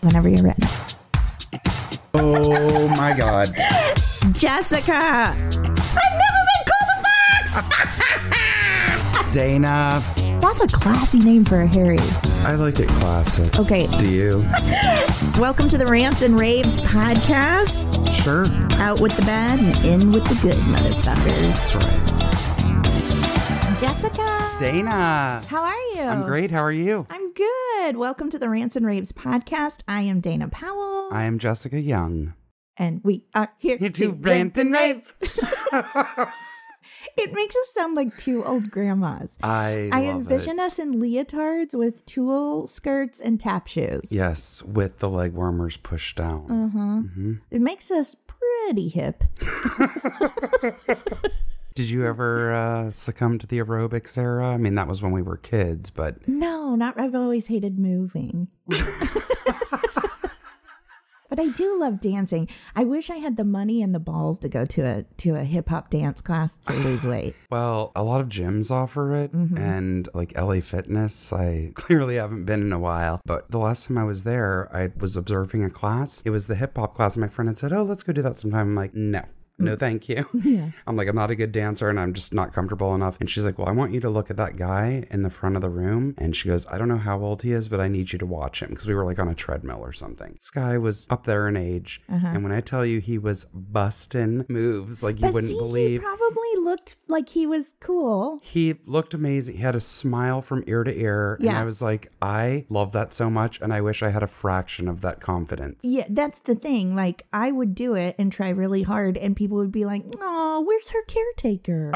whenever you're ready. Oh my God. Jessica! I've never been called a fox! Dana. That's a classy name for a Harry. I like it classic. Okay. Do you? Welcome to the Rants and Raves podcast. Sure. Out with the bad and in with the good, motherfuckers. That's right. Jessica! Dana. How are you? I'm great. How are you? I'm good. Welcome to the Rants and Raves podcast. I am Dana Powell. I am Jessica Young. And we are here to rant and rave. It makes us sound like two old grandmas. I envision us in leotards with tulle skirts and tap shoes. Yes, with the leg warmers pushed down. Mm-hmm. It makes us pretty hip. Did you ever succumb to the aerobics era? I mean, that was when we were kids, but... No, not. I've always hated moving. But I do love dancing. I wish I had the money and the balls to go to a hip hop dance class to lose weight. Well, a lot of gyms offer it, and like LA Fitness, I clearly haven't been in a while. But the last time I was there, I was observing a class. It was the hip hop class, and my friend had said, "Oh, let's go do that sometime." I'm like, "No. No, thank you." Yeah. I'm like, I'm not a good dancer and I'm just not comfortable enough. And she's like, well, I want you to look at that guy in the front of the room. And she goes, I don't know how old he is, but I need you to watch him. Because we were like on a treadmill or something. This guy was up there in age. And when I tell you he was busting moves like you wouldn't believe. He probably looked like he was cool. He looked amazing. He had a smile from ear to ear. Yeah. And I was like, I love that so much. And I wish I had a fraction of that confidence. Yeah, that's the thing. Like, I would do it and try really hard. And people would be like, oh, where's her caretaker?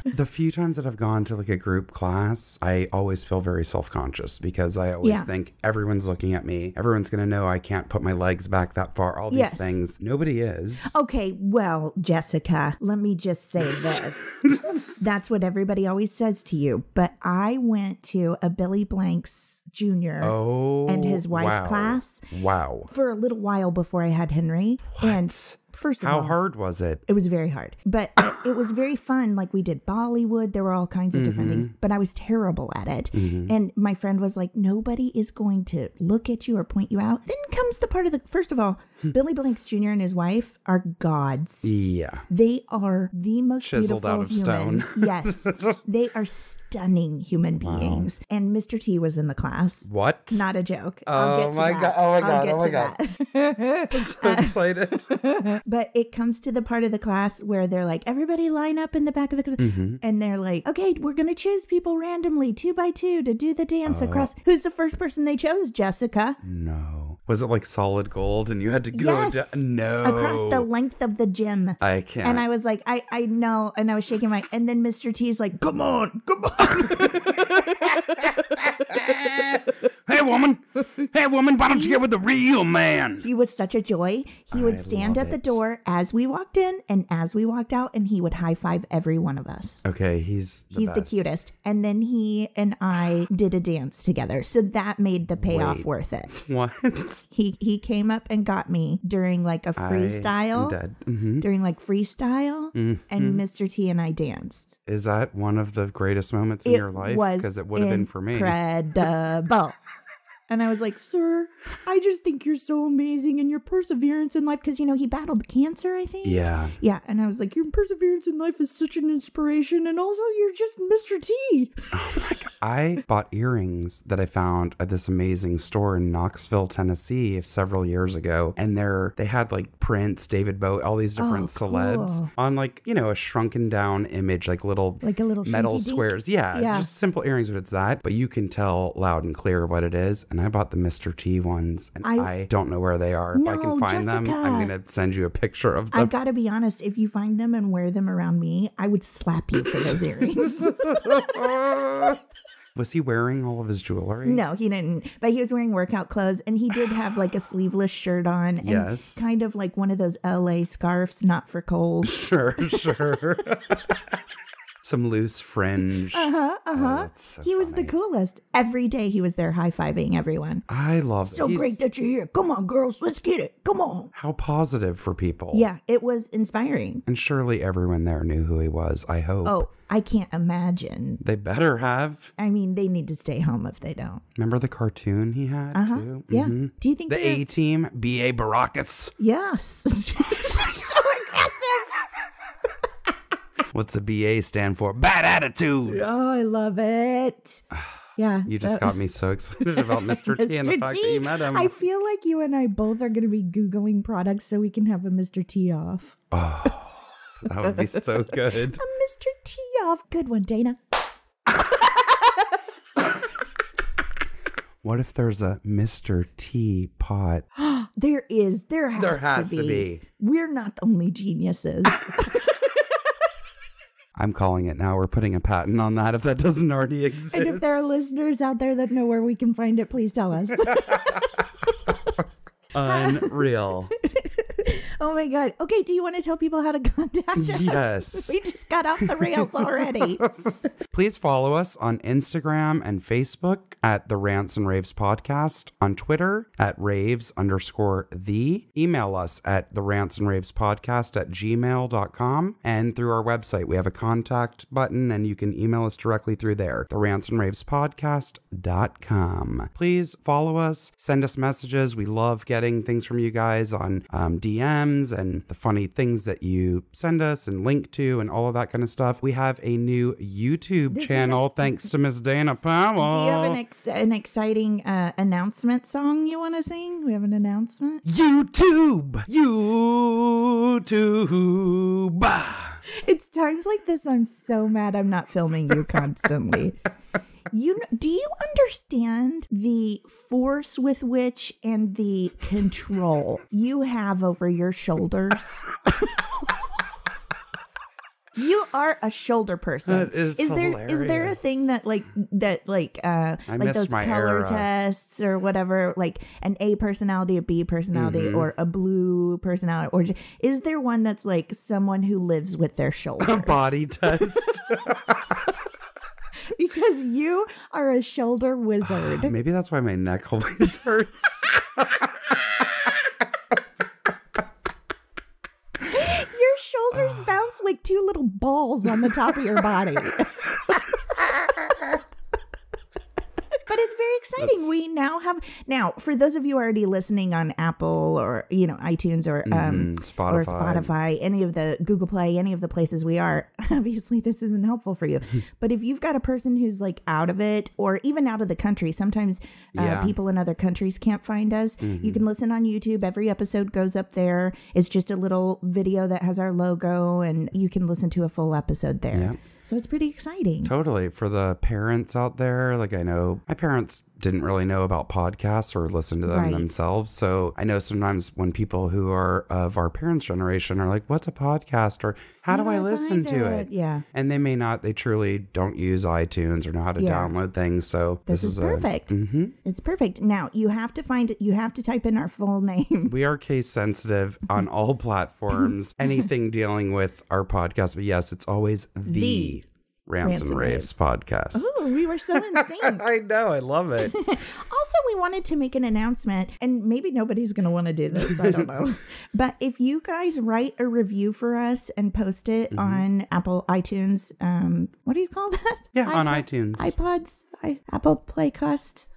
The few times that I've gone to like a group class, I always feel very self-conscious because I always think everyone's looking at me. Everyone's going to know I can't put my legs back that far. All these things. Nobody is. Okay, well, Jessica, let me just say this. That's what everybody always says to you. But I went to a Billy Blanks Jr. and his wife class. Wow. For a little while before I had Henry. What? And first of all, how hard was it? It was very hard, but it was very fun. Like, we did Bollywood. There were all kinds of different things, but I was terrible at it. And my friend was like, nobody is going to look at you or point you out. Then comes the part of first of all, Billy Blanks Jr. and his wife are gods. Yeah. They are the most chiseled beautiful out of humans. stone. Yes. They are stunning human beings. And Mr. T was in the class. What? Not a joke. Oh my God. Oh my God. I'm so excited. But it comes to the part of the class where they're like, everybody line up in the back of the class. And they're like, okay, we're going to choose people randomly 2 by 2 to do the dance across. Who's the first person they chose? Jessica. No. Was it like solid gold and you had to go Yes. No. Across the length of the gym. I can't. And I was like, I know. And I was shaking my, and then Mr. T's like, come on. Hey, woman, why don't you get with the real man? He was such a joy. He would stand at the door as we walked in and as we walked out, and he would high five every one of us. Okay, he's the cutest. And then he and I did a dance together. So that made the payoff worth it. What? He came up and got me during like a freestyle. I'm dead. During like freestyle. And Mr. T and I danced. Is that one of the greatest moments in your life? Because it would have been for me. Incredible. And I was like, sir, I just think you're so amazing and your perseverance in life. Because, he battled cancer, I think. Yeah. Yeah. And I was like, your perseverance in life is such an inspiration. And also, you're just Mr. T. Oh my God. I bought earrings that I found at this amazing store in Knoxville, Tennessee several years ago. And they had like Prince, David Bowie, all these different celebs on like, a shrunken down image, like a little metal squares. Yeah. Just simple earrings, but it's that. But you can tell loud and clear what it is. And I bought the Mr. T ones, and I don't know where they are. If I can find them, I'm going to send you a picture of them. I got to be honest, if you find them and wear them around me, I would slap you for those earrings. Was he wearing all of his jewelry? No, he didn't. But he was wearing workout clothes, and he did have like a sleeveless shirt on. And kind of like one of those LA scarves, not for cold. Sure. Some loose fringe. That's so he was the coolest. Every day he was there high-fiving everyone. I love it. So great that you're here. Come on, girls. Let's get it. Come on. How positive for people. Yeah, it was inspiring. And surely everyone there knew who he was, I hope. Oh, I can't imagine. They better have. I mean, they need to stay home if they don't. Remember the cartoon he had, too? Yeah. Mm-hmm. Do you think the A-Team, B.A. Baracus? Yes. So aggressive. What's the BA stand for? Bad attitude. Oh, I love it. Yeah. You just got me so excited about Mr. T and the fact that you met him. I feel like you and I both are going to be Googling products so we can have a Mr. T off. Oh, that would be so good. A Mr. T off. Good one, Dana. What if there's a Mr. T pot? There is. There has to be. We're not the only geniuses. I'm calling it now. We're putting a patent on that if that doesn't already exist. And if there are listeners out there that know where we can find it, please tell us. Unreal. Oh my God. Okay, do you want to tell people how to contact us? Yes. We just got off the rails already. Please follow us on Instagram and Facebook at the Rants and Raves Podcast, on Twitter at raves_the. Email us at the Rants and Raves Podcast at gmail.com. And through our website, we have a contact button and you can email us directly through there, the Rants and Raves Podcast.com. Please follow us, send us messages. We love getting things from you guys on DMs and the funny things that you send us and link to and all of that kind of stuff. We have a new YouTube channel thanks to Miss Dana Powell. Do you have an exciting announcement song you want to sing? We have an announcement. YouTube. It's times like this I'm so mad I'm not filming you constantly. Do you understand the force with which and the control you have over your shoulders? You are a shoulder person. That is hilarious. Is there a thing that like those color era. tests or whatever, like an A personality, a B personality, or a blue personality, or is there one that's like someone who lives with their shoulders? A body test. Because you are a shoulder wizard. Maybe that's why my neck always hurts. Your shoulders bounce like two little balls on the top of your body. But it's very exciting. We now have, for those of you already listening on Apple or, iTunes or Spotify, any of the Google Play, any of the places we are, obviously this isn't helpful for you. But if you've got a person who's like out of it or even out of the country, sometimes people in other countries can't find us. You can listen on YouTube. Every episode goes up there. It's just a little video that has our logo and you can listen to a full episode there. Yeah. So it's pretty exciting. Totally. For the parents out there, like I know my parents didn't really know about podcasts or listen to them themselves. So I know sometimes when people who are of our parents' generation are like, what's a podcast? Or how do I listen to it? Yeah. And they may not, they truly don't use iTunes or know how to download things. So this is perfect. It's perfect. Now you have to find it. You have to type in our full name. We are case sensitive on all platforms, anything dealing with our podcast. But yes, it's always the Rants and Raves Podcast. Oh, we were so in sync. I know. I love it. Also, we wanted to make an announcement, and maybe nobody's going to want to do this. I don't know. But if you guys write a review for us and post it on Apple iTunes, what do you call that? Yeah, on iTunes. iPods, Apple Playcast.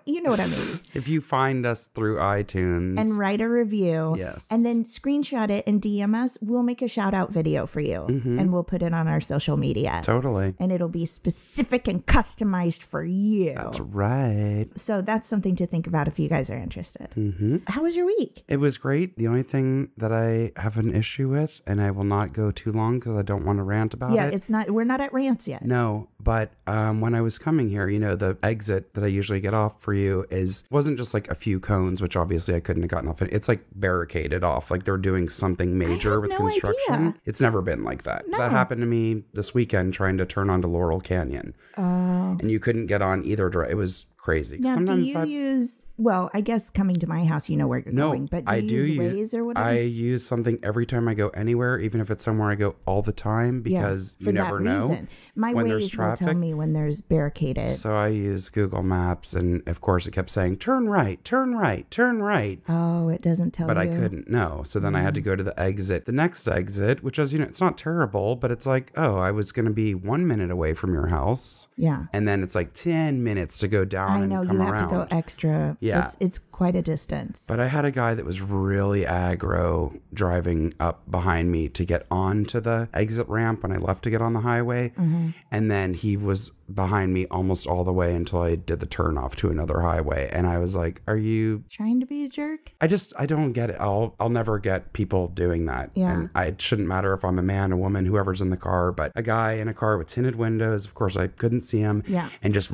You know what I mean. If you find us through iTunes and write a review, yes, and then screenshot it and DM us, we'll make a shout out video for you and we'll put it on our social media. Totally. And it'll be specific and customized for you. That's right. So that's something to think about if you guys are interested. How was your week? It was great. The only thing that I have an issue with, and I will not go too long because I don't want to rant about it. Yeah, we're not at rants yet. No, but when I was coming here, the exit that I usually get off for you wasn't just like a few cones, which obviously I couldn't have gotten off. It's like barricaded off, like they're doing something major with construction. Idea. It's never been like that. No. That happened to me this weekend trying to turn onto Laurel Canyon. Oh. And you couldn't get on either direction. It was crazy. Now, Sometimes do you use, well, I guess coming to my house, you know where you're going, but do you use Waze or whatever? I use something every time I go anywhere, even if it's somewhere I go all the time, because you never know My when there's Waze will traffic. tell me when there's barricaded. So I use Google Maps, and of course it kept saying, turn right, turn right, turn right. Oh, it doesn't tell you. But I couldn't, no. So then I had to go to the next exit, which was, it's not terrible, but it's like, oh, I was going to be 1 minute away from your house. Yeah. And then it's like 10 minutes to go down and come around. I know, you have to go extra. Yeah. It's quite a distance. But I had a guy that was really aggro driving up behind me to get onto the exit ramp when I left to get on the highway. Mm-hmm. And then he was behind me almost all the way until I did the turn off to another highway. And I was like, are you trying to be a jerk? I don't get it. I'll never get people doing that. Yeah. And it shouldn't matter if I'm a man, a woman, whoever's in the car, but a guy in a car with tinted windows, of course I couldn't see him. Yeah. And just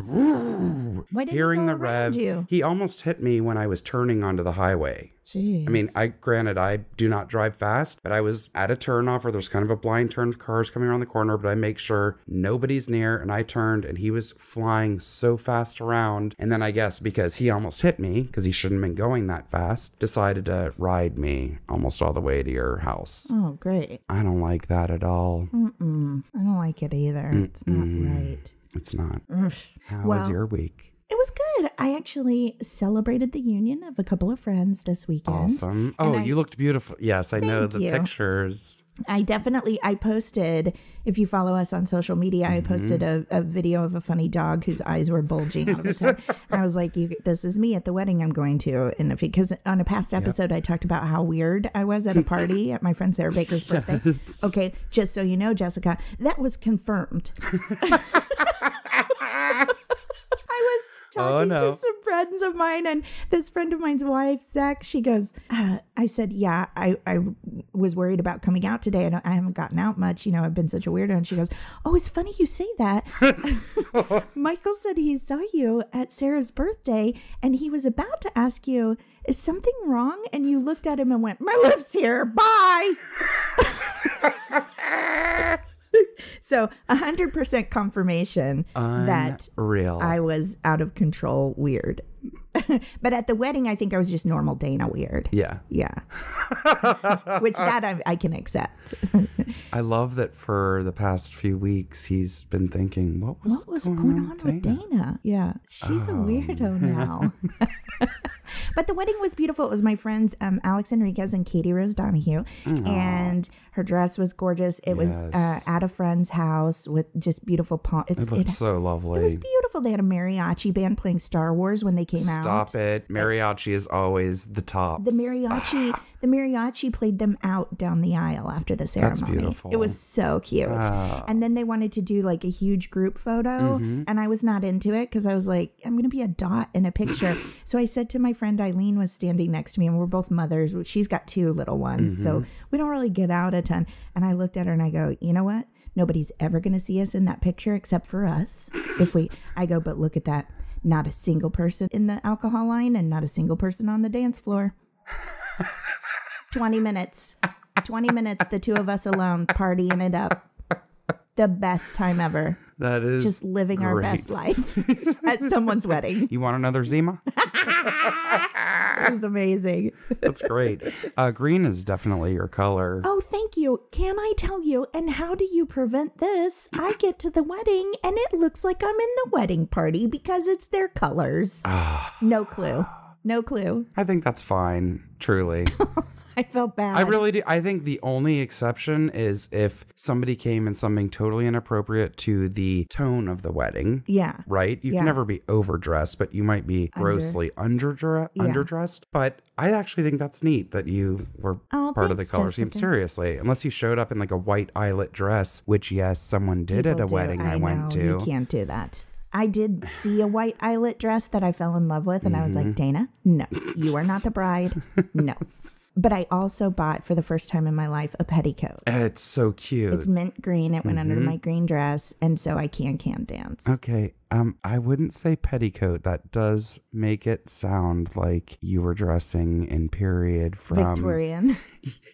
hearing the rev. He almost hit me when I was turning onto the highway. Jeez. I mean, granted, I do not drive fast, but I was at a turnoff where there's kind of a blind turn of cars coming around the corner, but I make sure nobody's near, and I turned, and he was flying so fast around. And then I guess because he almost hit me, because he shouldn't have been going that fast, decided to ride me almost all the way to your house. Oh, great. I don't like that at all. I don't like it either. It's not right. It's not. How was your week? It was good. I actually celebrated the union of a couple of friends this weekend. Awesome. Oh, you looked beautiful. Yes, I know the pictures. I posted, if you follow us on social media, I posted a video of a funny dog whose eyes were bulging out of its head. I was like, this is me at the wedding I'm going to. And because on a past episode, I talked about how weird I was at a party at my friend Sarah Baker's birthday. Okay, just so you know, Jessica, that was confirmed. Talking to some friends of mine, and this friend of mine's wife, Zach, she goes, I said, yeah, I was worried about coming out today. I haven't gotten out much. I've been such a weirdo. And she goes, oh, it's funny you say that. Michael said he saw you at Sarah's birthday, and he was about to ask you, is something wrong? And you looked at him and went, my lift's here. Bye. So 100% confirmation that I was out of control weird. But at the wedding, I think I was just normal Dana weird. Yeah. Yeah. Which that I can accept. I love that for the past few weeks, he's been thinking, what was going on with Dana? Yeah. She's a weirdo now. But the wedding was beautiful. It was my friends Alex Enriquez and Katie Rose Donahue. And her dress was gorgeous. It was at a friend's house with just beautiful It looked so lovely. It was beautiful. They had a mariachi band playing Star Wars when they came out. Stop it. Mariachi is always the top. The mariachi played them out down the aisle after the ceremony. That's beautiful. It was so cute. Oh. And then they wanted to do like a huge group photo. And I was not into it because I was like, I'm going to be a dot in a picture. So I said to my friend Eileen was standing next to me, and we're both mothers. She's got 2 little ones. So we don't really get out a ton. And I looked at her and I go, you know what? Nobody's ever going to see us in that picture except for us. I go, but look at that. Not a single person in the alcohol line and not a single person on the dance floor. 20 minutes, the 2 of us alone partying it up. The best time ever. That is just living our best life at someone's wedding. You want another Zima? It was amazing. That's great. Green is definitely your color. Oh, thank you. Can I tell you? And how do you prevent this? I get to the wedding and it looks like I'm in the wedding party because it's their colors. No clue. No clue. I think that's fine. Truly. I felt bad. I really do. I think the only exception is if somebody came in something totally inappropriate to the tone of the wedding. Yeah. Right? You can never be overdressed, but you might be grossly underdressed. But I actually think that's neat that you were part of the color scheme. Seriously. Unless you showed up in like a white eyelet dress, which, yes, someone did at a wedding I went to. You can't do that. I did see a white eyelet dress that I fell in love with, and I was like, Dana, no, you are not the bride. No. But I also bought, for the first time in my life, a petticoat. It's so cute. It's mint green. It went under my green dress. And so I can dance. Okay. I wouldn't say petticoat. That does make it sound like you were dressing in period from Victorian.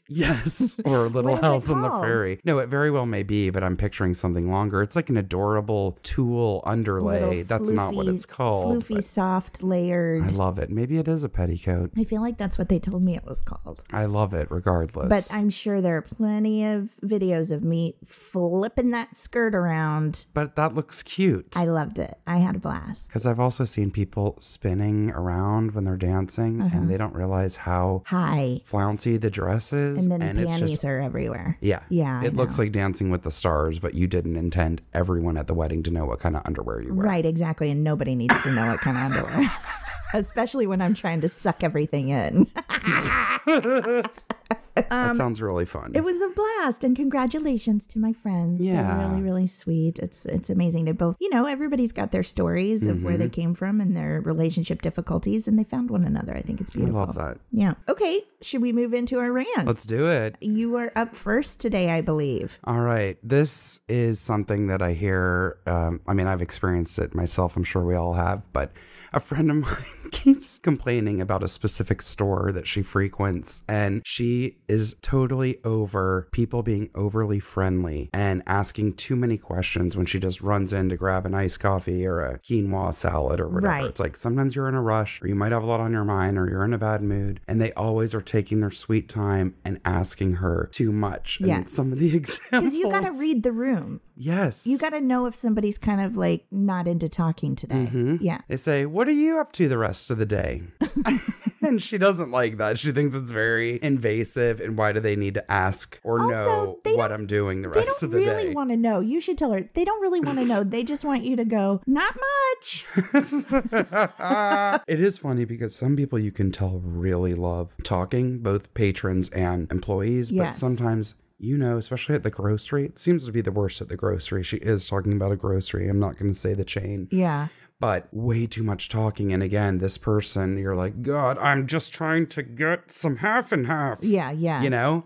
Yes, or Little What is House it on the called? Prairie. No, it very well may be, but I'm picturing something longer. It's like an adorable tulle underlay. Little That's not what it's called. Floofy, but soft, I layered. love it. Maybe it is a petticoat. I feel like that's what they told me it was called. I love it regardless. But I'm sure there are plenty of videos of me flipping that skirt around. But that looks cute. I loved it. I had a blast. Because I've also seen people spinning around when they're dancing and they don't realize how Hi. flouncy the dress is. And then the it's panties just, are everywhere. yeah. Yeah, I It looks know. like Dancing with the Stars, but you didn't intend everyone at the wedding to know what kind of underwear you wear. Right, exactly. And nobody needs to know what kind of underwear. Especially when I'm trying to suck everything in. That sounds really fun. It was a blast, and congratulations to my friends. Yeah. They're really, really sweet. It's amazing. They both, everybody's got their stories of where they came from and their relationship difficulties, and they found one another. I think it's I beautiful. love that. Yeah. Okay, should we move into our rants? Let's do it. You are up first today, I believe. All right. This is something that I hear. I've experienced it myself. I'm sure we all have, but a friend of mine keeps complaining about a specific store that she frequents, and she is totally over people being overly friendly and asking too many questions when she just runs in to grab an iced coffee or a quinoa salad or whatever. Right. It's like sometimes you're in a rush, or you might have a lot on your mind, or you're in a bad mood, and they always are taking their sweet time and asking her too much. And Yeah. some of the examples. Because you got to read the room. Yes. You got to know if somebody's kind of like not into talking today. Yeah. They say, "What are you up to the rest of the day?" And she doesn't like that. She thinks it's very invasive. And why do they need to ask or Also, know they what don't- I'm doing the They rest don't of the really day? want to know. You should tell her. They don't really want to know. They just want you to go, not much. It is funny because some people you can tell really love talking, both patrons and employees. But Yes. sometimes, especially at the grocery, it seems to be the worst at the grocery. She is talking about a grocery. I'm not going to say the chain. Yeah. But way too much talking. And again, this person, you're like, God, I'm just trying to get some half and half. Yeah. Yeah.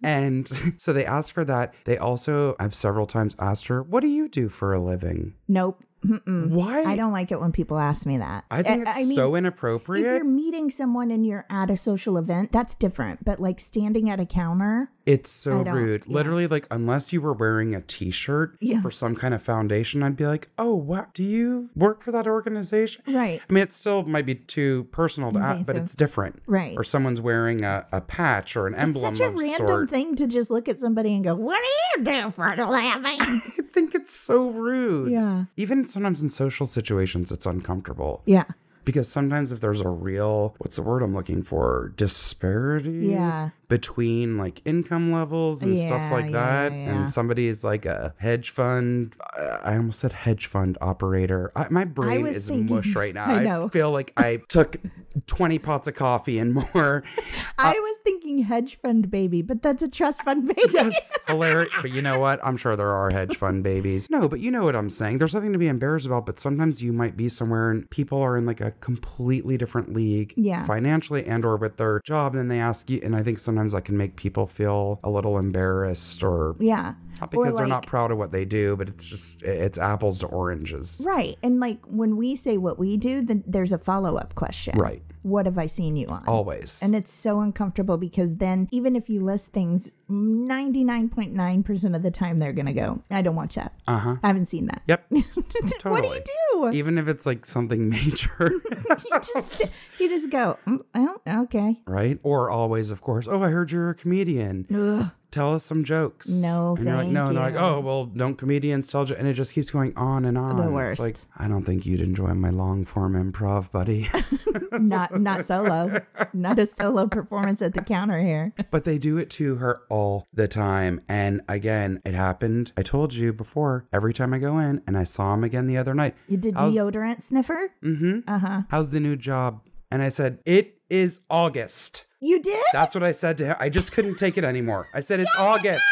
And so they asked her that. They also, I've several times asked her, what do you do for a living? Nope. Mm-mm. Why? I don't like it when people ask me that. I think it's so inappropriate. If you're meeting someone and you're at a social event, that's different. But like standing at a counter, It's so I don't- rude. yeah. Literally, like, unless you were wearing a t-shirt Yeah. for some kind of foundation, I'd be like, oh, wow, do you work for that organization? right? I mean, it still might be too personal to ask, but Invasive. it's different. Right. Or someone's wearing a patch or an It's emblem such a of random sort. thing to just look at somebody and go, "What do you do for a living?" I think it's so rude. Yeah. Even sometimes in social situations, it's uncomfortable. Yeah. Because sometimes if there's a real, what's the word I'm looking for? Disparity Yeah. between like income levels and stuff like Yeah, that. yeah. And somebody is like a hedge fund. I almost said hedge fund operator. My brain was is thinking- mush right now. I know. feel like I took 20 pots of coffee and more. I was thinking hedge fund baby, but that's a trust fund baby. Yes, hilarious. But you know what? I'm sure there are hedge fund babies. No, but you know what I'm saying. There's nothing to be embarrassed about, but sometimes you might be somewhere and people are in like a completely different league Yeah. financially and or with their job, and they ask you, and I think sometimes that can make people feel a little embarrassed or Yeah. not because Or they're like- not proud of what they do, but it's apples to oranges. Right. And like when we say what we do, then there's a follow-up question. Right. What have I seen you on? Always. And it's so uncomfortable because then even if you list things, 99.9% of the time they're going to go, I don't watch that. Uh-huh. I haven't seen that. Yep. What Totally. do you do? Even if it's like something major. You just go, oh, okay. Right? Or always, of course, oh, I heard you're a comedian. Ugh. Tell us some jokes. No, and you're like, thank no, and they're like, you. oh, well, don't comedians tell jokes? And it just keeps going on and on. The worst. It's like, I don't think you'd enjoy my long form improv, buddy. Not solo. Not a solo performance at the counter here. But they do it to her all the time. And again, it happened. I told you before, every time I go in, and I saw him again the other night. You did How's- deodorant sniffer? Mm-hmm. Uh-huh. How's the new job? And I said, it is August. You did? That's what I said to him. I just couldn't take it anymore. I said, it's August.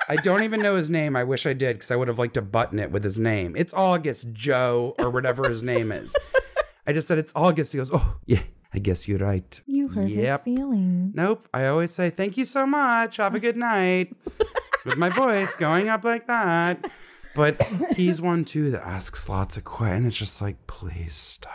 I don't even know his name. I wish I did because I would have liked to button it with his name. It's August, Joe, or whatever his name is. I just said, it's August. He goes, oh, yeah. I guess you're right. You hurt his feelings. Nope. I always say, thank you so much. Have a good night. With my voice going up like that. But he's one too that asks lots of questions. And it's just like, please stop.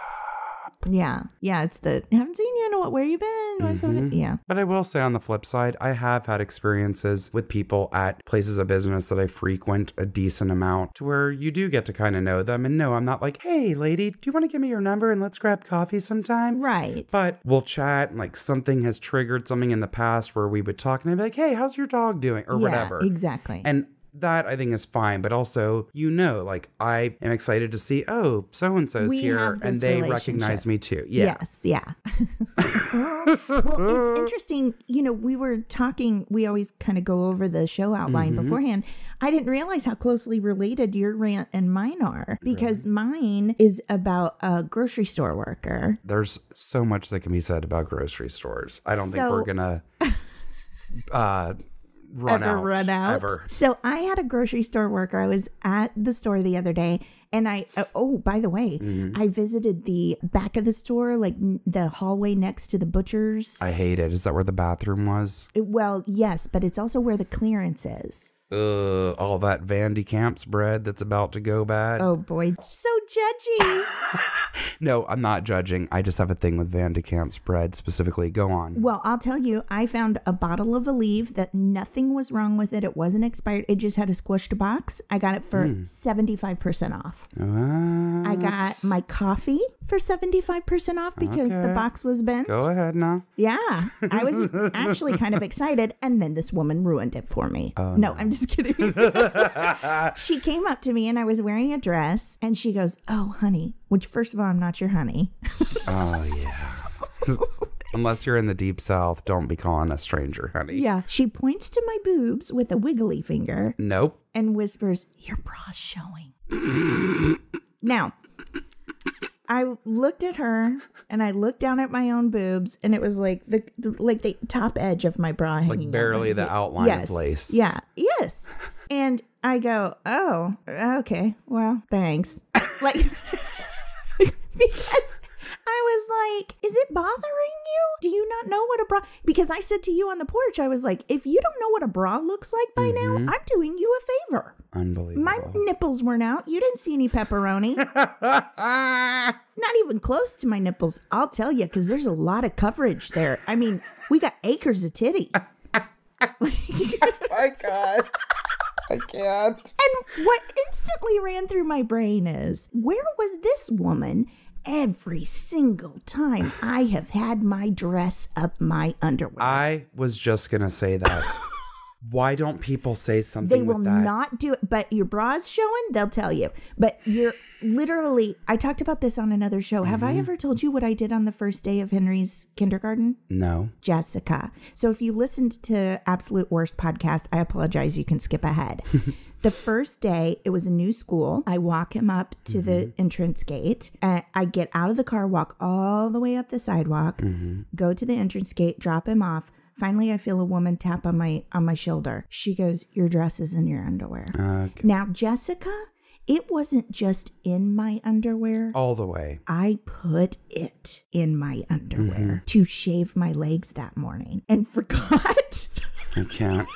Yeah. Yeah. It's the, haven't seen you in where you been? Yeah. But I will say on the flip side, I have had experiences with people at places of business that I frequent a decent amount to where you do get to kind of know them. And no, I'm not like, hey, lady, do you want to give me your number and let's grab coffee sometime? Right. But we'll chat and like something has triggered something in the past where we would talk and I'd be like, hey, how's your dog doing? Or whatever. Exactly. And that I think is fine, but also, like I am excited to see, oh, so-and-so's here and they recognize me too. Yeah. Yes. Yeah. Well, it's interesting. We were talking, we always kind of go over the show outline beforehand. I didn't realize how closely related your rant and mine are because mine is about a grocery store worker. There's so much that can be said about grocery stores. I don't think we're going to, run out ever. So I had a grocery store worker. I was at the store the other day and by the way, I visited the back of the store, like the hallway next to the butcher's. I hate it. Is that where the bathroom was? Well, yes, but it's also where the clearance is. All that Van de Kamp's bread that's about to go bad. Oh boy, so judgy. No, I'm not judging. I just have a thing with Van de Kamp's bread specifically. Go on. Well, I'll tell you, I found a bottle of Aleve that nothing was wrong with it. It wasn't expired. It just had a squished box. I got it for 75% off. What? I got my coffee for 75% off because the box was bent. Go ahead now. Yeah, I was actually kind of excited. And then this woman ruined it for me. Oh, no, I'm just kidding. She came up to me and I was wearing a dress and she goes, oh, honey, which first of all, I'm not your honey. Oh, yeah. Unless you're in the deep south, don't be calling a stranger honey. Yeah. She points to my boobs with a wiggly finger. Nope. And whispers, your bra's showing. Now, I looked at her and I looked down at my own boobs and it was like the top edge of my bra hanging. Like barely the outline of lace. Yeah. Yes. And I go, oh, okay. Well, thanks. Like, because I was like, is it bothering you? Do you not know what a bra? Because I said to you on the porch, I was like, if you don't know what a bra looks like by now, I'm doing you a favor. Unbelievable. My nipples weren't out. You didn't see any pepperoni. Not even close to my nipples. I'll tell you, because there's a lot of coverage there. I mean, we got acres of titty. Oh my God. I can't. And what instantly ran through my brain is, where was this woman every single time I have had my dress up my underwear? I was just going to say that. Why don't people say something They will with that? not do it. But your bra's showing, they'll tell you. But you're literally, I talked about this on another show. Have I ever told you what I did on the first day of Henry's kindergarten? No. Jessica. So if you listened to Absolute Worst podcast, I apologize. You can skip ahead. The first day, it was a new school. I walk him up to the entrance gate. I get out of the car, walk all the way up the sidewalk, go to the entrance gate, drop him off. Finally, I feel a woman tap on my shoulder. She goes, your dress is in your underwear. Okay. Now, Jessica, it wasn't just in my underwear. All the way. I put it in my underwear to shave my legs that morning and forgot. I can't.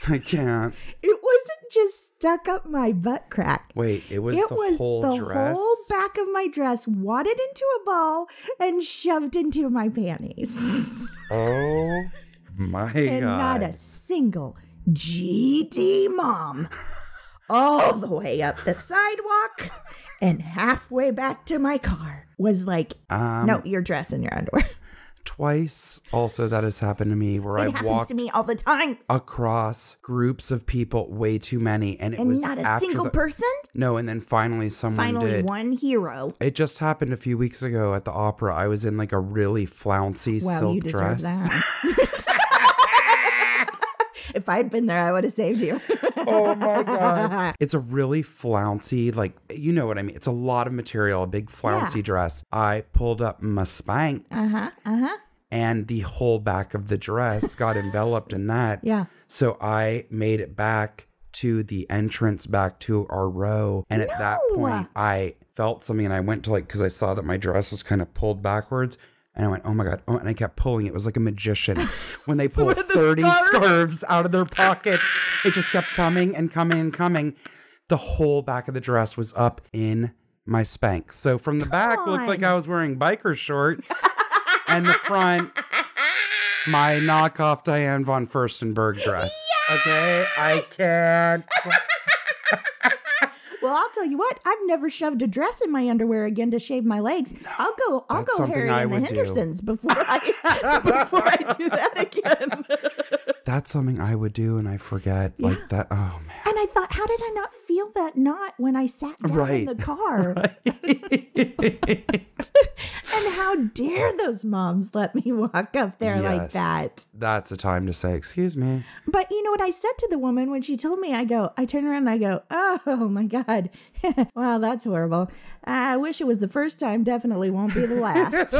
It wasn't just stuck up my butt crack. Wait, it was the whole dress? The whole back of my dress wadded into a ball and shoved into my panties. Oh my God. And not a single GD mom. All the way up the sidewalk and halfway back to my car was like, no, your dress and your underwear. Twice also that has happened to me where I've walked to me all the time across groups of people, way too many, and it was not a after single person. No, and then finally someone did. One hero. It just happened a few weeks ago at the opera. I was in like a really flouncy silk you deserve dress. That. If I had been there, I would have saved you. Oh my God. It's a really flouncy, like, you know what I mean? It's a lot of material, a big flouncy dress. I pulled up my Spanx. And the whole back of the dress got enveloped in that. Yeah. So I made it back to the entrance, back to our row. And at that point, I felt something and I went to because I saw that my dress was kind of pulled backwards. And I went, oh my God. Oh, and I kept pulling. It was like a magician. When they pull 30 scarves out of their pocket, it just kept coming and coming and coming. The whole back of the dress was up in my Spanx. So from the back, it looked like I was wearing biker shorts. And the front, my knockoff Diane von Furstenberg dress. Yes! Okay? I can't. Well, I'll tell you what. I've never shoved a dress in my underwear again to shave my legs. No, I'll go Harry and the Hendersons before I do that again. That's something I would do, and I forget like that. Oh man! And I thought, how did I not feel that knot when I sat down in the car? Right. And how dare those moms let me walk up there like that? That's a time to say, excuse me. But you know what I said to the woman when she told me? I turned around and I go, oh my God. Wow, that's horrible. I wish it was the first time. Definitely won't be the last.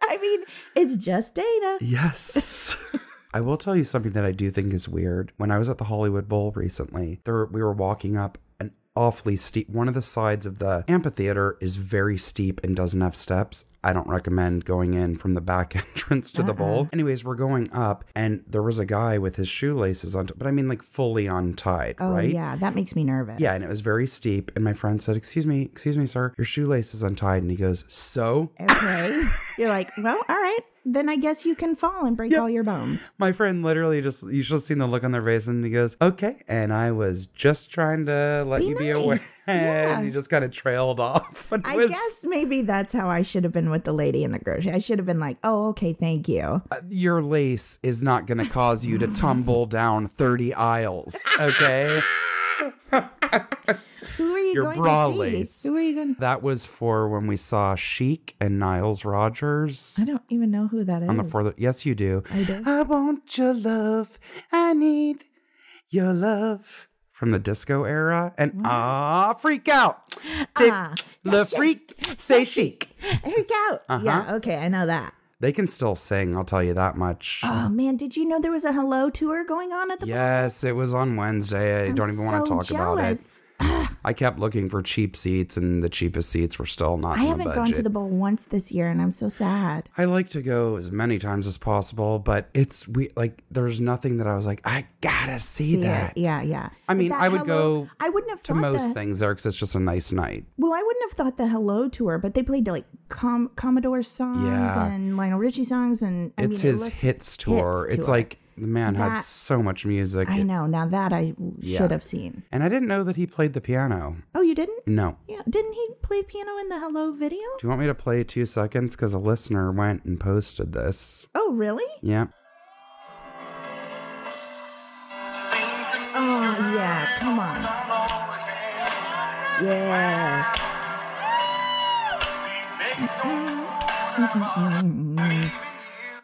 I mean, it's just Dana. Yes. I will tell you something that I do think is weird. When I was at the Hollywood Bowl recently, we were walking up an awfully steep, one of the sides of the amphitheater is very steep and doesn't have steps. I don't recommend going in from the back entrance to the bowl. Anyways, we're going up and there was a guy with his shoelaces on, but I mean like fully untied, right? Oh yeah, that makes me nervous. Yeah, and it was very steep. And my friend said, excuse me, sir, your shoelace is untied. And he goes, so? Okay. You're like, well, all right. Then I guess you can fall and break all your bones. My friend literally you should have seen the look on their face and he goes, okay. And I was just trying to let you be aware. Yeah. And he just kind of trailed off. I guess maybe that's how I should have been with the lady in the grocery. I should have been like, oh, okay, thank you. Your lace is not going to cause you to tumble down 30 aisles, okay? Who are you your going bra to see? lace. Who are you going to... That was for when we saw Chic and Niles Rodgers. I don't even know who that is. On the 4th. Yes, you do. I do. I want your love. I need your love. From the disco era. And freak out. The freak, say chic. Freak out. Yeah, okay, I know that. They can still sing, I'll tell you that much. Oh, man, did you know there was a Hello tour going on at the Yes, it was on Wednesday. I don't even want to talk about it. I kept looking for cheap seats, and the cheapest seats were still not in the budget. I haven't gone to the bowl once this year, and I'm so sad. I like to go as many times as possible, but there's nothing that I was like, I gotta see that. Yeah. I mean, I would go I wouldn't have to most things there because it's just a nice night. Well, I wouldn't have thought the Hello tour, but they played like Commodore songs and Lionel Richie songs, and it's his hits tour. It's like the man had so much music. I know. Now that I should have seen. And I didn't know that he played the piano. Oh, you didn't? No. Yeah. Didn't he play piano in the Hello video? Do you want me to play 2 seconds? Because a listener went and posted this. Oh, really? Yeah. Oh, yeah. Come on. Yeah.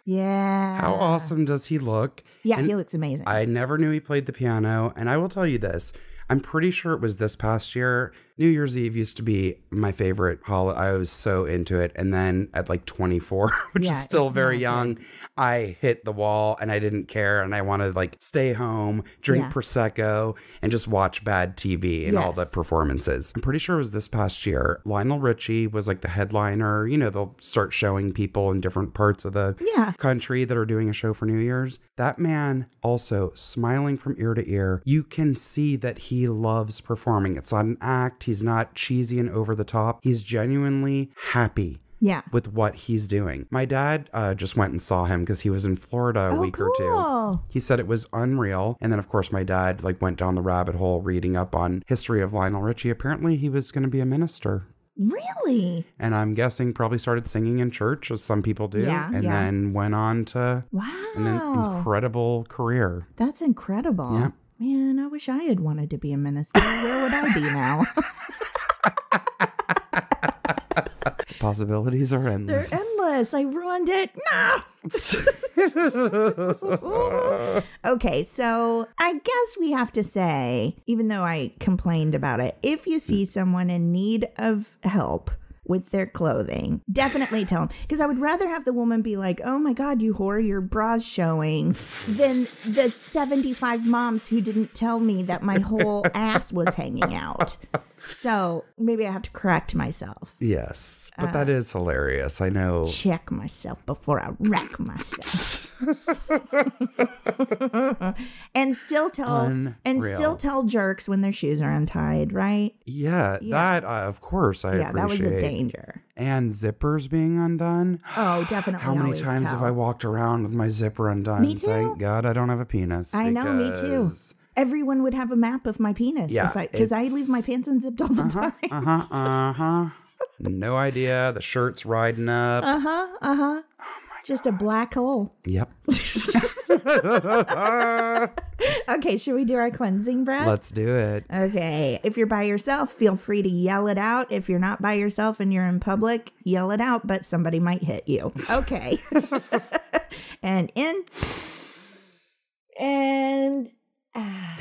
Yeah. How awesome does he look? Yeah, and he looks amazing. I never knew he played the piano. And I will tell you this. I'm pretty sure it was this past year. New Year's Eve used to be my favorite holiday. I was so into it. And then at like 24, which is still very young, I hit the wall and I didn't care. And I wanted to like stay home, drink Prosecco, and just watch bad TV and all the performances. I'm pretty sure it was this past year. Lionel Richie was like the headliner. You know, they'll start showing people in different parts of the country that are doing a show for New Year's. That man also smiling from ear to ear. You can see that he loves performing. It's not an act. He's not cheesy and over the top. He's genuinely happy with what he's doing. My dad just went and saw him because he was in Florida a week or two. He said it was unreal. And then, of course, my dad like went down the rabbit hole reading up on history of Lionel Richie. Apparently, he was going to be a minister. Really? And I'm guessing probably started singing in church, as some people do, and then went on to an incredible career. That's incredible. Yeah. Man, I wish I had wanted to be a minister. Where would I be now? Possibilities are endless. They're endless. I ruined it. No. Okay, so I guess we have to say, even though I complained about it, if you see someone in need of help with their clothing, definitely tell them. Because I would rather have the woman be like, oh my God, you whore, your bra's showing, than the 75 moms who didn't tell me that my whole ass was hanging out. So maybe I have to correct myself. Yes, but that is hilarious. I know. Check myself before I wreck myself. and still tell jerks when their shoes are untied, right? Yeah. That of course I appreciate. Yeah, that was a danger. And zippers being undone. Oh, definitely. How many times have I walked around with my zipper undone? Me too. Thank God I don't have a penis. I know, me too. Everyone would have a map of my penis. Yeah, because I leave my pants unzipped all the time. No idea. The shirt's riding up. Just a black hole. Yep. Okay, should we do our cleansing breath? Let's do it. Okay. If you're by yourself, feel free to yell it out. If you're not by yourself and you're in public, yell it out, but somebody might hit you. Okay. And in. And out.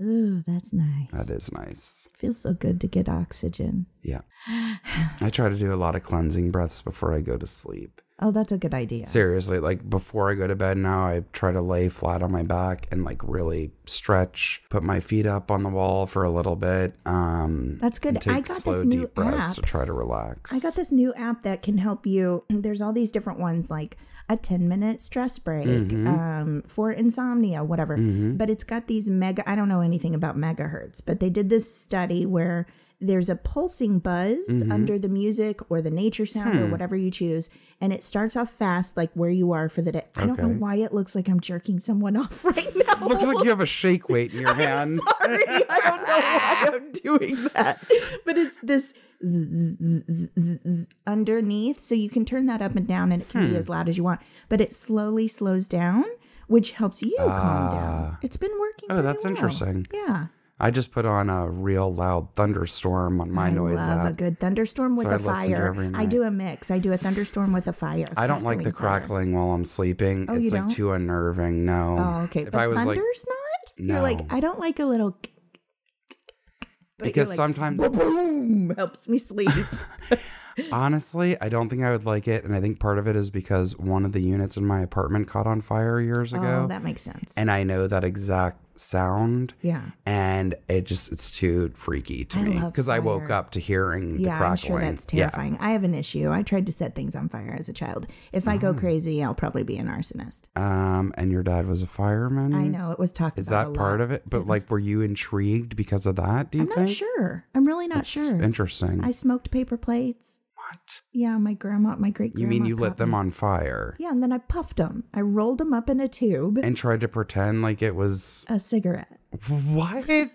Ooh, that's nice. That is nice. Feels so good to get oxygen. Yeah. I try to do a lot of cleansing breaths before I go to sleep. Oh, that's a good idea. Seriously, like before I go to bed now, I try to lay flat on my back and like really stretch, put my feet up on the wall for a little bit. That's good. Take I got slow, this new deep breaths app to try to relax. I got this new app that can help you. There's all these different ones like a 10-minute stress break for insomnia, whatever. But it's got these I don't know anything about megahertz, but they did this study where there's a pulsing buzz under the music or the nature sound or whatever you choose. And it starts off fast, like where you are for the day. I don't know why it looks like I'm jerking someone off right now. Looks like you have a shake weight in your hand. Sorry, I don't know why I'm doing that. But it's this underneath, so you can turn that up and down and it can be as loud as you want. But it slowly slows down, which helps you calm down. It's been working pretty that's well. interesting. Yeah. I just put on a real loud thunderstorm on my noise app. I love a good thunderstorm with a fire. I do a mix. I do a thunderstorm with a fire. I don't like the crackling while I'm sleeping. Oh, it's you like don't? too unnerving. No. Oh, okay. If But I was thunder's like, not? no. You're like, I don't like a little... Because sometimes... Boom, helps me sleep. Honestly, I don't think I would like it. And I think part of it is because one of the units in my apartment caught on fire years ago. Oh, that makes sense. And I know that exact sound. Yeah. And it's too freaky to me. Because I woke up to hearing the crackling. I'm sure that's terrifying. Yeah. I have an issue. I tried to set things on fire as a child. If I go crazy, I'll probably be an arsonist. And your dad was a fireman? I know. It was talked about. Is that part of it? But like, were you intrigued because of that, do you think? I'm not sure. I'm really not sure. Interesting. I smoked paper plates. What? Yeah, my great-grandma. You mean you lit them on fire? Yeah, and then I puffed them. I rolled them up in a tube. And tried to pretend like it was... a cigarette. What?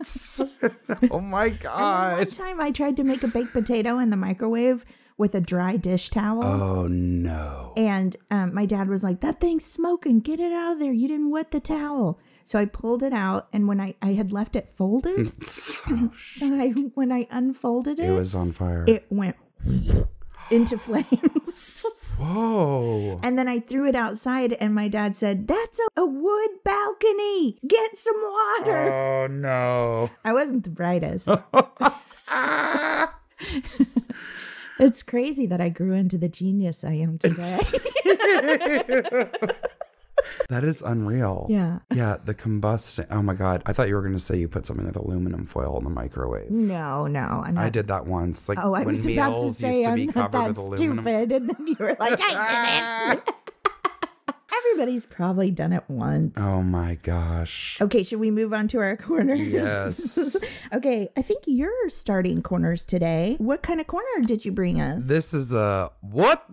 Oh my God. And then one time I tried to make a baked potato in the microwave with a dry dish towel. Oh, no. And my dad was like, that thing's smoking. Get it out of there. You didn't wet the towel. So I pulled it out, and when I had left it folded, when I unfolded it... It was on fire. It went... into flames. Whoa. And then I threw it outside and my dad said, that's a wood balcony. Get some water. Oh, no. I wasn't the brightest. It's crazy that I grew into the genius I am today. That is unreal. Yeah. Yeah, the combustion. Oh my God. I thought you were going to say you put something with aluminum foil in the microwave. No. I did that once. Like I when was about to meals say used to I'm be not covered that with aluminum. stupid. And then you were like, I did it. Everybody's probably done it once. Oh my gosh. Okay, should we move on to our corners? Yes. Okay, I think you're starting corners today. What kind of corner did you bring us? This is a what?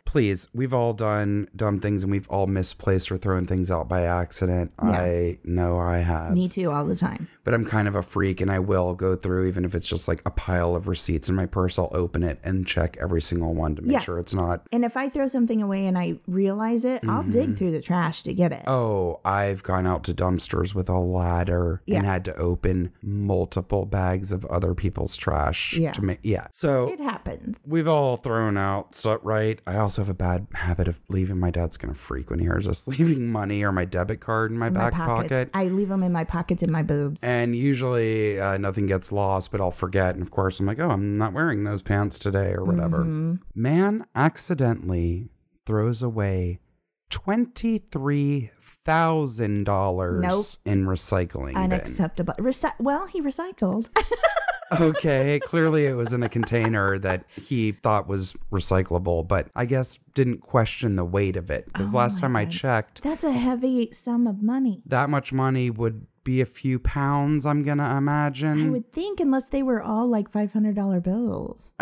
Please, we've all done dumb things and we've all misplaced or thrown things out by accident. Yeah. I know I have. Me too, all the time. But I'm kind of a freak and I will go through, even if it's just like a pile of receipts in my purse, I'll open it and check every single one to make sure it's not. And if I throw something away and I realize it, I'll dig through the trash to get it. Oh, I've gone out to dumpsters with a ladder and had to open multiple bags of other people's trash to make. Yeah. So it happens. We've all thrown out stuff, right? I also have a bad habit of leaving. My dad's going to freak when he hears us leaving money or my debit card in my back pocket. I leave them in my pockets in my boobs. And usually nothing gets lost, but I'll forget. And of course, I'm like, oh, I'm not wearing those pants today or whatever. Man accidentally throws away $23,000 Nope. in recycling bin. Unacceptable. Well, he recycled. Okay, clearly it was in a container that he thought was recyclable, but I guess didn't question the weight of it. Because last time I checked, That's a heavy sum of money. that much money would be a few pounds, I'm going to imagine. I would think, unless they were all like $500 bills.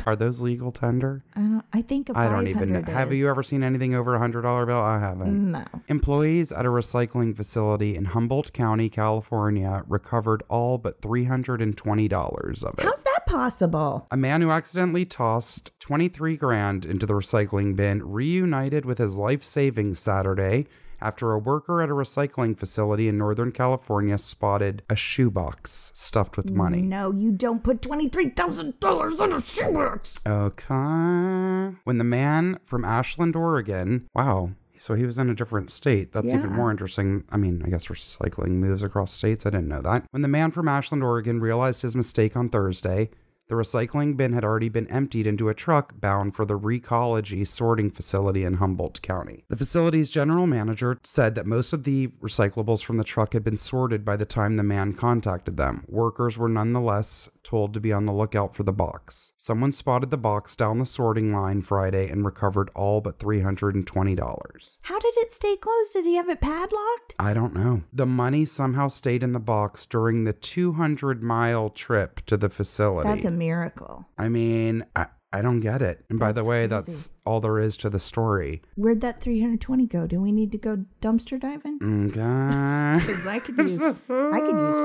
Are those legal tender? I think I don't even know. is. Have you ever seen anything over $100 bill? I haven't. No. Employees at a recycling facility in Humboldt County, California, recovered all but $320 of it. How's that possible? A man who accidentally tossed 23 grand into the recycling bin reunited with his life savings Saturday after a worker at a recycling facility in Northern California spotted a shoebox stuffed with money. No, you don't put $23,000 in a shoebox. Okay. When the man from Ashland, Oregon, wow, so he was in a different state. That's even more interesting. I mean, I guess recycling moves across states. I didn't know that. When the man from Ashland, Oregon realized his mistake on Thursday, the recycling bin had already been emptied into a truck bound for the Recology sorting facility in Humboldt County. The facility's general manager said that most of the recyclables from the truck had been sorted by the time the man contacted them. Workers were nonetheless told to be on the lookout for the box. Someone spotted the box down the sorting line Friday and recovered all but $320. How did it stay closed? Did he have it padlocked? I don't know. The money somehow stayed in the box during the 200-mile trip to the facility. That's a miracle. I mean, I don't get it. And by the way, crazy. that's all there is to the story. Where'd that 320 go? Do we need to go dumpster diving? Okay. Because I could use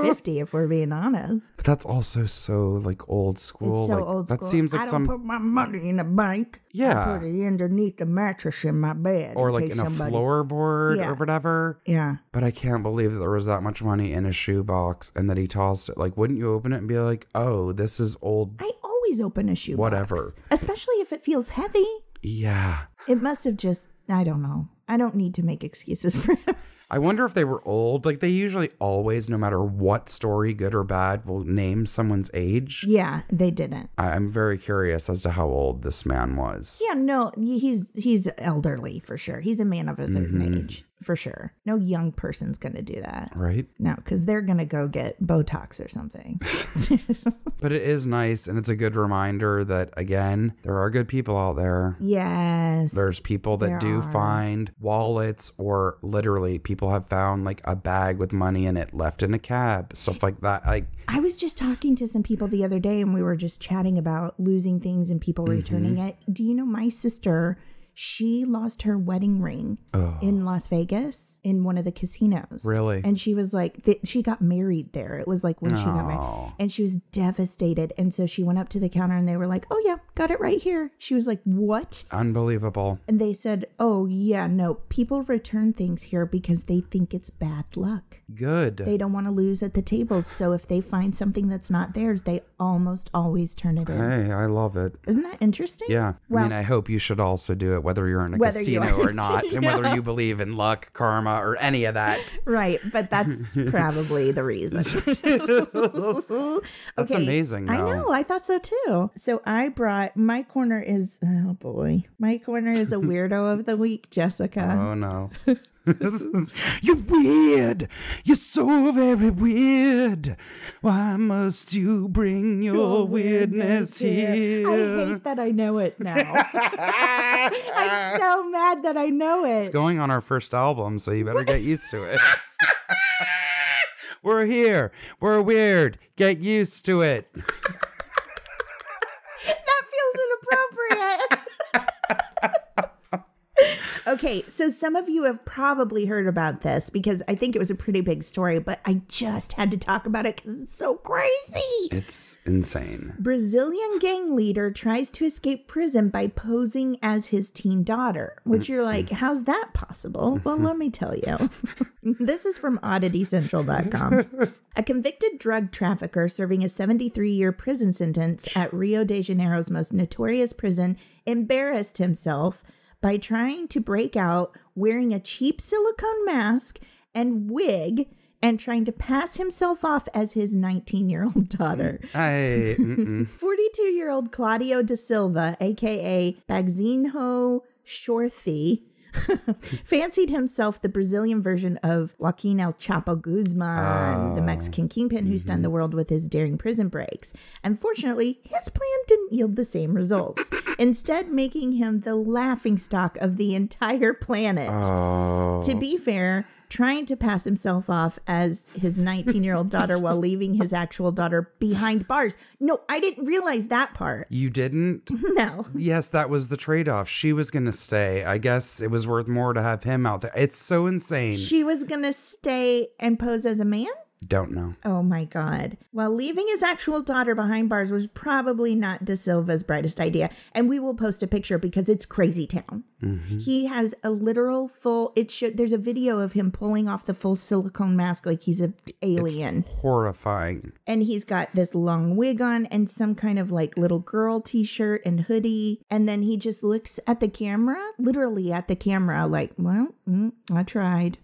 50 if we're being honest. But that's also so like old school. It's so like, old school. That seems like I don't put my money in a bank. Yeah. I put it underneath the mattress in my bed. Or like in a floorboard or whatever. Yeah. But I can't believe that there was that much money in a shoebox and that he tossed it. Like, wouldn't you open it and be like, oh, this is old? I always open a shoebox. Whatever. Especially if it feels heavy. Yeah. It must have just, I don't know. I don't need to make excuses for him. I wonder if they were old. Like, they usually always, no matter what story, good or bad, will name someone's age. Yeah, they didn't. I'm very curious as to how old this man was. Yeah, no, he's elderly for sure. He's a man of a certain age for sure. No young person's going to do that. Right? No, because they're going to go get Botox or something. But it is nice, and it's a good reminder that, again, there are good people out there. Yes. There's people that do find wallets, or literally people have found like a bag with money in it left in a cab, stuff like that. I was just talking to some people the other day, and we were just chatting about losing things and people returning it. Do you know my sister? She lost her wedding ring in Las Vegas in one of the casinos. Really? And she was like, she got married there. It was like when she got married. And she was devastated. And so she went up to the counter and they were like, oh yeah, got it right here. She was like, what? Unbelievable. And they said, oh yeah, no, people return things here because they think it's bad luck. Good. They don't want to lose at the tables. So if they find something that's not theirs, they almost always turn it in. Hey, I love it. Isn't that interesting? Yeah. Well, I mean, I hope you should also do it, whether you're in a casino or not, and whether you believe in luck, karma, or any of that. Right. But that's probably the reason. That's amazing, though. I know. I thought so too. So I brought, my corner is a weirdo of the week, Jessica. Oh, no. You're weird. You're so very weird. Why must you bring your weirdness here? I hate that I know it now. I'm so mad that I know it. It's going on our first album, so you better get used to it. We're here. We're weird. Get used to it. That feels inappropriate. Okay, so some of you have probably heard about this because I think it was a pretty big story, but I just had to talk about it because it's so crazy. It's insane. Brazilian gang leader tries to escape prison by posing as his teen daughter, which you're like, how's that possible? Well, let me tell you. This is from odditycentral.com. A convicted drug trafficker serving a 73-year prison sentence at Rio de Janeiro's most notorious prison embarrassed himself by trying to break out wearing a cheap silicone mask and wig and trying to pass himself off as his 19-year-old daughter. 42-year-old Claudio da Silva, a.k.a. Bagzinho Shorthy, fancied himself the Brazilian version of Joaquin El Chapo Guzman, the Mexican kingpin who stunned the world with his daring prison breaks. Unfortunately, his plan didn't yield the same results, instead making him the laughingstock of the entire planet. To be fair, trying to pass himself off as his 19-year-old daughter while leaving his actual daughter behind bars. No, I didn't realize that part. You didn't? No. Yes, that was the trade-off. She was going to stay. I guess it was worth more to have him out there. It's so insane. She was going to stay and pose as a man? Don't know. Oh my God. While leaving his actual daughter behind bars was probably not De Silva's brightest idea. And we will post a picture because it's crazy town. Mm-hmm. He has a literal full, there's a video of him pulling off the full silicone mask like he's an alien. It's horrifying. And he's got this long wig on and some kind of like little girl t-shirt and hoodie. And then he just looks at the camera, literally at the camera, like, well, I tried.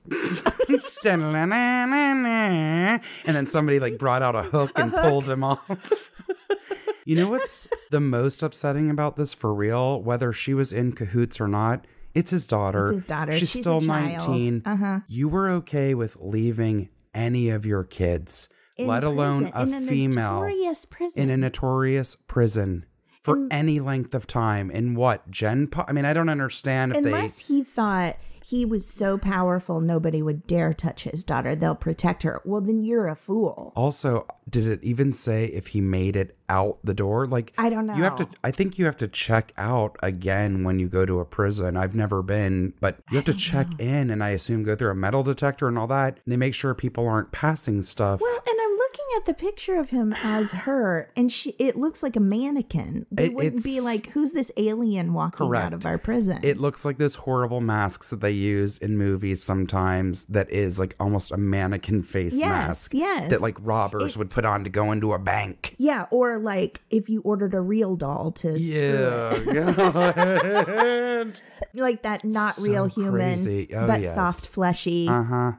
And then somebody like brought out a hook and pulled him off. You know what's the most upsetting about this for real? Whether she was in cahoots or not, it's his daughter. It's his daughter. She's still 19. You were okay with leaving any of your kids, let alone a female, in a notorious prison for any length of time. In what? I mean, I don't understand if unless he thought he was so powerful, nobody would dare touch his daughter. They'll protect her. Well, then you're a fool. Also, did it even say if he made it out the door? Like, I don't know. I think you have to check out again when you go to a prison. I've never been, but you have to check in and I assume go through a metal detector and all that. And they make sure people aren't passing stuff. Well, and I'm looking at the picture of him as her, and it looks like a mannequin. They wouldn't be like, who's this alien walking out of our prison? It looks like those horrible masks that they use in movies sometimes that is like almost a mannequin face mask. Yes. That like robbers would put on to go into a bank. Yeah, or like if you ordered a real doll to screw it. Like that not so real human, but soft, fleshy.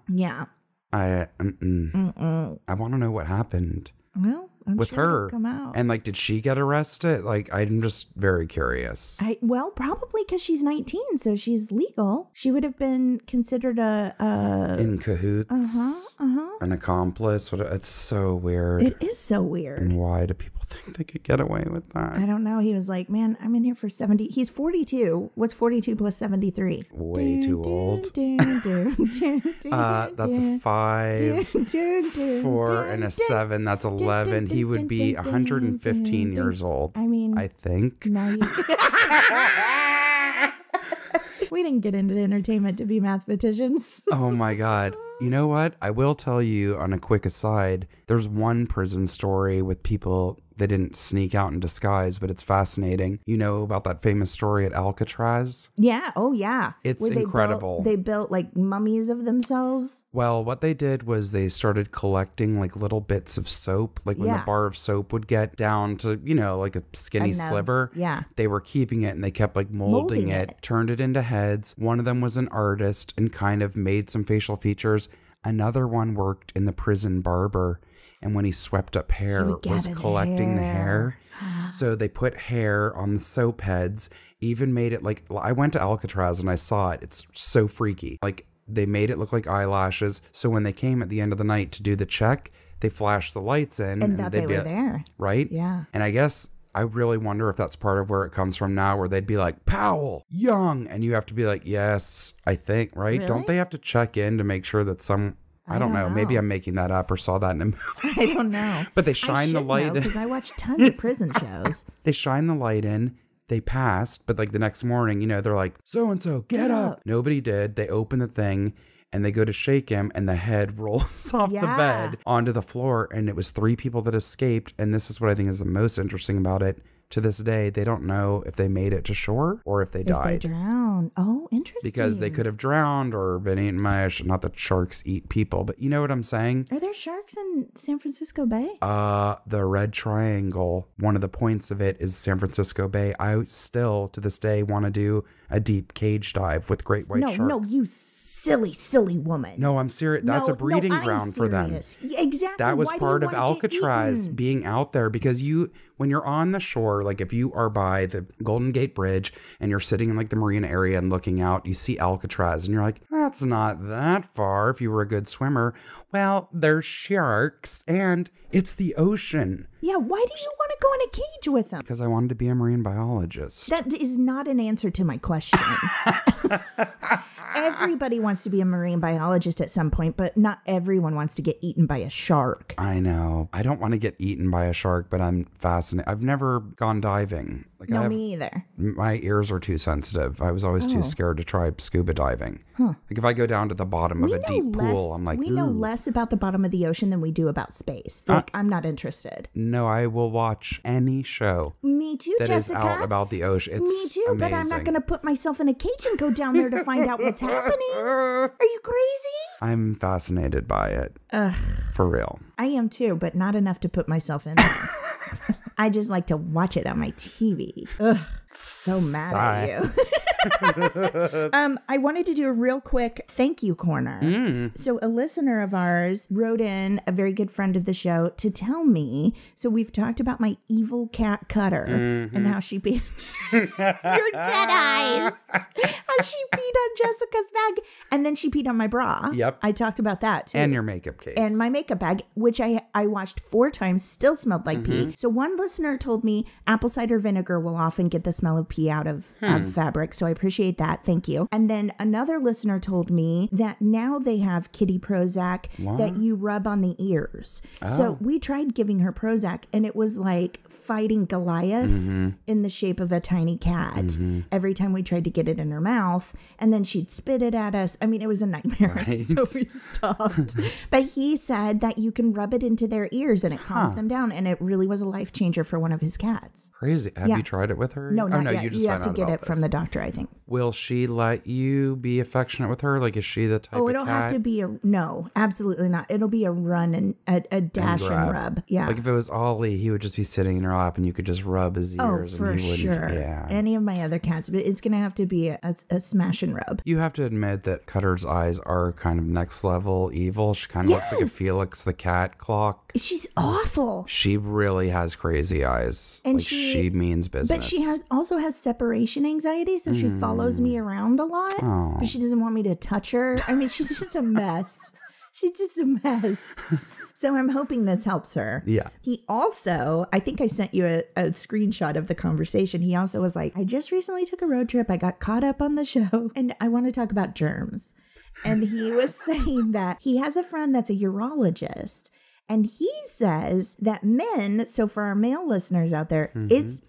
Yeah. I want to know what happened. Well, I'm with sure her it'll come out. And like, did she get arrested? Like, I'm just very curious. Well, probably because she's 19, so she's legal. She would have been considered in cahoots, an accomplice. It's so weird. It is so weird. And why do people think they could get away with that? I don't know. He was like, man, I'm in here for 70. He's 42. What's 42 plus 73? Way too old. That's a 5, 4, and a 7. That's 11. He would be 115 years old. I mean, I think. No, we didn't get into entertainment to be mathematicians. Oh my God. You know what? I will tell you on a quick aside, there's one prison story with people. They didn't sneak out in disguise, but it's fascinating. You know about that famous story at Alcatraz? Yeah. Oh, yeah. It's incredible. They built like mummies of themselves. Well, what they did was they started collecting like little bits of soap. Like when the bar of soap would get down to, like a skinny sliver. Yeah. They were keeping it and they kept like molding it, turned it into heads. One of them was an artist and kind of made some facial features. Another one worked in the prison barber. And when he swept up hair, was collecting the hair. So they put hair on the soap heads, even made it like, I went to Alcatraz and I saw it. It's so freaky. Like they made it look like eyelashes. So when they came at the end of the night to do the check, they flashed the lights in. And thought they were there. Right? Yeah. And I guess I really wonder if that's part of where it comes from now, where they'd be like, Powell, Young. And you have to be like, yes, I think, right? Really? Don't they have to check in to make sure that I don't know. Maybe I'm making that up or saw that in a movie. I don't know. But they shine the light in. Because I watch tons of prison shows. They shine the light in. They passed. But like the next morning, they're like, so-and-so, get up. Nobody did. They open the thing and they go to shake him and the head rolls off the bed onto the floor. And it was 3 people that escaped. And this is what I think is the most interesting about it. To this day, they don't know if they made it to shore or if they died. If they drowned. Oh, interesting. Because they could have drowned or been eaten by not that sharks eat people, but you know what I'm saying? Are there sharks in San Francisco Bay? The Red Triangle, one of the points of it is San Francisco Bay. I still, to this day, want to do a deep cage dive with great white sharks. No, you silly woman. No, I'm serious. That's a breeding ground for them. Yeah, exactly. That was part of Alcatraz being out there because when you're on the shore, are, like if you are by the Golden Gate Bridge and you're sitting in like the marina area and looking out, you see Alcatraz and you're like, that's not that far if you were a good swimmer. Well, there's sharks and it's the ocean. Yeah, why do you want to go in a cage with them? Because I wanted to be a marine biologist. That is not an answer to my question. Everybody wants to be a marine biologist at some point, but not everyone wants to get eaten by a shark. I know. I don't want to get eaten by a shark, but I'm fascinated. I've never gone diving. Like, No, me either. My ears are too sensitive. I was always too scared to try scuba diving. Like if I go down to the bottom of a deep pool, I'm like, we know less about the bottom of the ocean than we do about space. Like, I'm not interested. No, I will watch any show Me too, that is Jessica. out about the ocean. It's Me too, amazing. but I'm not going to put myself in a cage and go down there to find out what's happening. Are you crazy? I'm fascinated by it. For real. I am too, but not enough to put myself in there. I just like to watch it on my TV. Ugh, so mad at you. I wanted to do a real quick thank you corner. So a listener of ours wrote in, a very good friend of the show, to tell me. So we've talked about my evil cat Cutter and how she beat your dead eyes. How she peed on Jessica's bag and then she peed on my bra. Yep. I talked about that too. And your makeup case. And my makeup bag, which I washed 4 times, still smelled like pee. So one listener told me apple cider vinegar will often get the smell of pee out of fabric. So I appreciate that. Thank you. And then another listener told me that now they have kitty Prozac that you rub on the ears. So we tried giving her Prozac and it was like fighting Goliath in the shape of a tiny cat every time we tried to get it in her mouth. And then she'd spit it at us. I mean, it was a nightmare. Right. So we stopped. But he said that you can rub it into their ears and it calms them down. And it really was a life changer for one of his cats. Crazy. Have you tried it with her? No, not no, yet. you just You found have to out get about it from the doctor, I think. Will she let you be affectionate with her? Like, is she the type of cat? Oh, it'll have to be no, absolutely not. It'll be a run and a dash and rub. Yeah. Like if it was Ollie, he would just be sitting in her lap and you could just rub his ears. Oh, and for he wouldn't, sure. Yeah. Any of my other cats, but it's going to have to be a smash and rub. You have to admit that Cutter's eyes are kind of next level evil. She kind of looks like a Felix the cat clock. She's awful. She really has crazy eyes. And like she means business. But she also has separation anxiety, so she follows me around a lot. Oh. But she doesn't want me to touch her. I mean, she's just a mess. She's just a mess. So I'm hoping this helps her. Yeah. He also, I think I sent you a screenshot of the conversation. He also was like, I just recently took a road trip. I got caught up on the show and I want to talk about germs. And he was saying that he has a friend that's a urologist. And he says that men, so for our male listeners out there, it's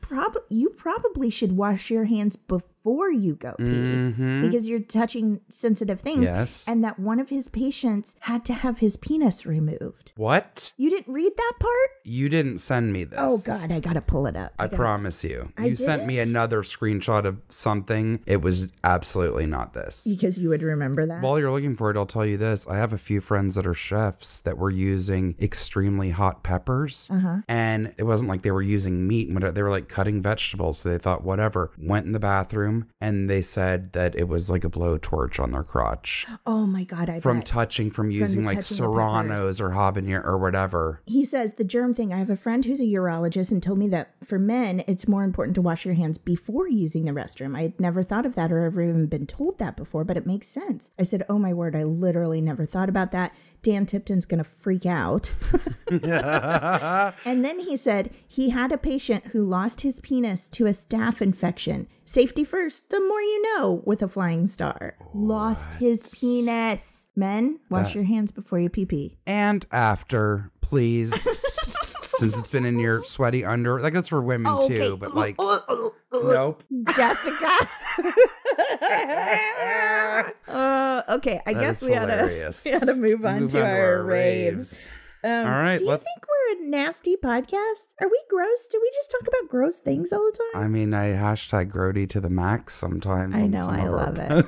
you probably should wash your hands before you go pee because you're touching sensitive things. Yes. And that one of his patients had to have his penis removed. What? You didn't read that part? You didn't send me this. Oh, God, I got to pull it up. I promise you. I You sent me didn't? another screenshot of something. It was absolutely not this. Because you would remember that. While you're looking for it, I'll tell you this. I have a few friends that are chefs that were using extremely hot peppers. And it wasn't like they were using meat. They were like cutting vegetables. So they thought, whatever. Went in the bathroom and they said that it was like a blowtorch on their crotch. Oh, my God, I From bet. touching, from using like touching the serranos or habanero or whatever. He says the germ thing. I have a friend who's a urologist and told me that for men, it's more important to wash your hands before using the restroom. I had never thought of that or ever even been told that before, but it makes sense. I said, oh my word, I literally never thought about that. Dan Tipton's going to freak out. And then he said he had a patient who lost his penis to a staph infection. Safety first, the more you know, with a flying star. Lost his penis. Men, wash your hands before you pee-pee. And after, please. Since it's been in your sweaty under. Like, that's for women too, but like, nope. Jessica. Okay, I guess we had to move on to our raves. All right. Do you think we're a nasty podcast? Are we gross? Do we just talk about gross things all the time? I mean, I hashtag grody to the max sometimes. I know, I love it. I love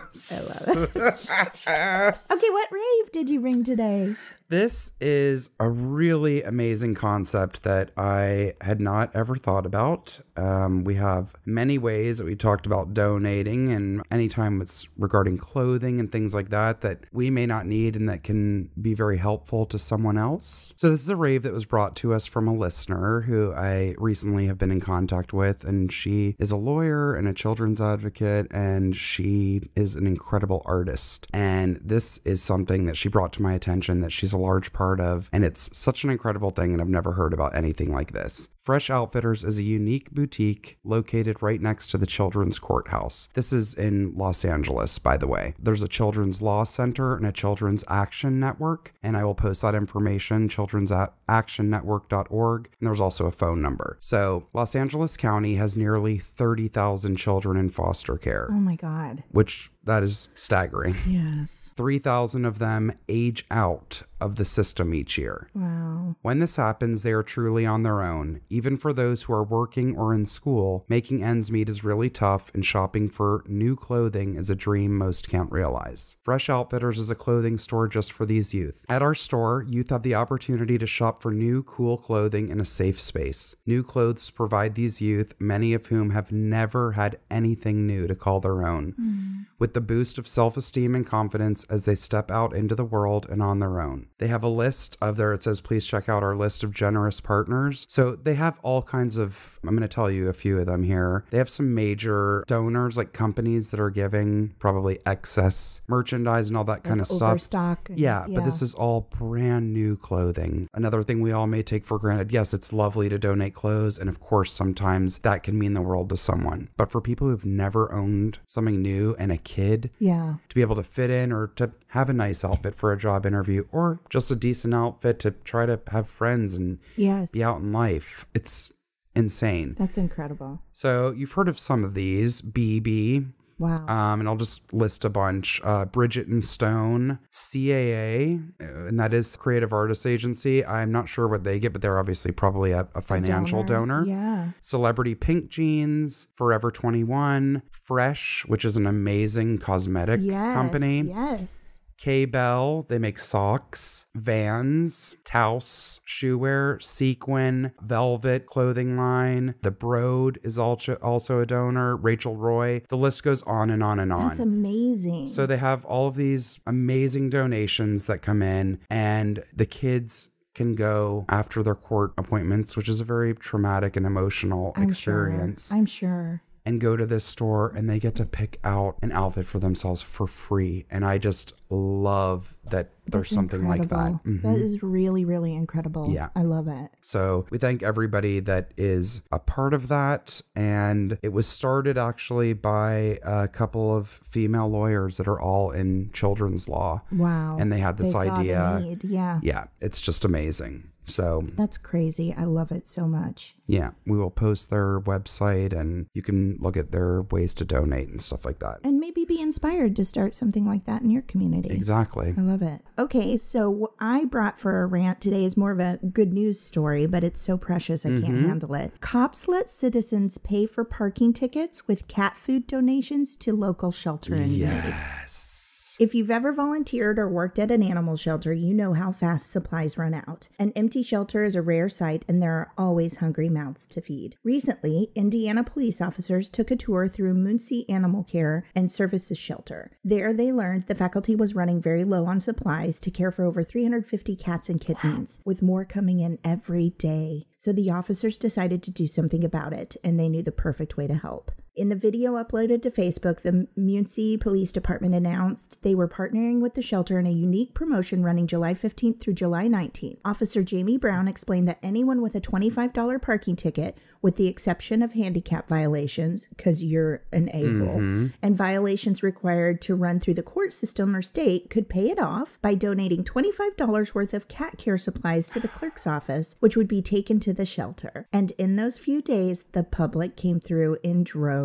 it. Okay, what rave did you ring today? This is a really amazing concept that I had not ever thought about. We have many ways that we talked about donating, and anytime it's regarding clothing and things like that we may not need and that can be very helpful to someone else. So this is a rave that was brought to us from a listener who I recently have been in contact with, and she is a lawyer and a children's advocate, and she is an incredible artist. And this is something that she brought to my attention that she's a large part of, and it's such an incredible thing, and I've never heard about anything like this. Fresh Outfitters is a unique boutique located right next to the Children's Courthouse. This is in Los Angeles, by the way. There's a Children's Law Center and a Children's Action Network, and I will post that information, childrensactionnetwork.org, and there's also a phone number. So Los Angeles County has nearly 30,000 children in foster care. Oh my God. Which, that is staggering. Yes. 3,000 of them age out of the system each year. Wow. When this happens, they are truly on their own. Even for those who are working or in school, making ends meet is really tough, and shopping for new clothing is a dream most can't realize. Fresh Outfitters is a clothing store just for these youth. At our store, youth have the opportunity to shop for new, cool clothing in a safe space. New clothes provide these youth, many of whom have never had anything new to call their own, with the boost of self-esteem and confidence as they step out into the world and on their own. They have a list of it says, please check out our list of generous partners. So they have all kinds of, I'm going to tell you a few of them here. They have some major donors, like companies that are giving probably excess merchandise and all that kind of stuff. Overstock. Yeah, but this is all brand new clothing. Another thing we all may take for granted. Yes, it's lovely to donate clothes, and of course, sometimes that can mean the world to someone. But for people who've never owned something new and a kid, to be able to fit in or to have a nice outfit for a job interview, or just a decent outfit to try to have friends and be out in life, it's insane. That's incredible. So you've heard of some of these. BB. Wow. And I'll just list a bunch. Bridget and Stone, CAA, and that is Creative Artists Agency. I'm not sure what they get, but they're obviously probably a financial donor. Yeah. Celebrity Pink Jeans, Forever 21, Fresh, which is an amazing cosmetic company. Yes. K-Bell, they make socks, Vans, Taos, Shoewear, Sequin, Velvet clothing line. The Broad is also a donor. Rachel Roy. The list goes on and on and on. That's amazing. So they have all of these amazing donations that come in, and the kids can go after their court appointments, which is a very traumatic and emotional experience. I'm sure. And go to this store, and they get to pick out an outfit for themselves for free. And I just love that there's something like that. That is really, really incredible. Yeah. I love it. So we thank everybody that is a part of that. And it was started actually by a couple of female lawyers that are all in children's law. Wow. And they had this idea. Saw the need. Yeah. Yeah. It's just amazing. So that's crazy. I love it so much. Yeah, we will post their website, and you can look at their ways to donate and stuff like that. And maybe be inspired to start something like that in your community. Exactly. I love it. Okay, so what I brought for a rant today is more of a good news story, but it's so precious I can't handle it. Cops let citizens pay for parking tickets with cat food donations to local shelter in need. Yes. If you've ever volunteered or worked at an animal shelter, you know how fast supplies run out. An empty shelter is a rare sight, and there are always hungry mouths to feed. Recently, Indiana police officers took a tour through Muncie Animal Care and Services Shelter. There, they learned the faculty was running very low on supplies to care for over 350 cats and kittens, with more coming in every day. So the officers decided to do something about it, and they knew the perfect way to help. In the video uploaded to Facebook, the Muncie Police Department announced they were partnering with the shelter in a unique promotion running July 15th through July 19th. Officer Jamie Brown explained that anyone with a $25 parking ticket, with the exception of handicap violations, because you're an a-hole, and violations required to run through the court system or state, could pay it off by donating $25 worth of cat care supplies to the clerk's office, which would be taken to the shelter. And in those few days, the public came through in droves.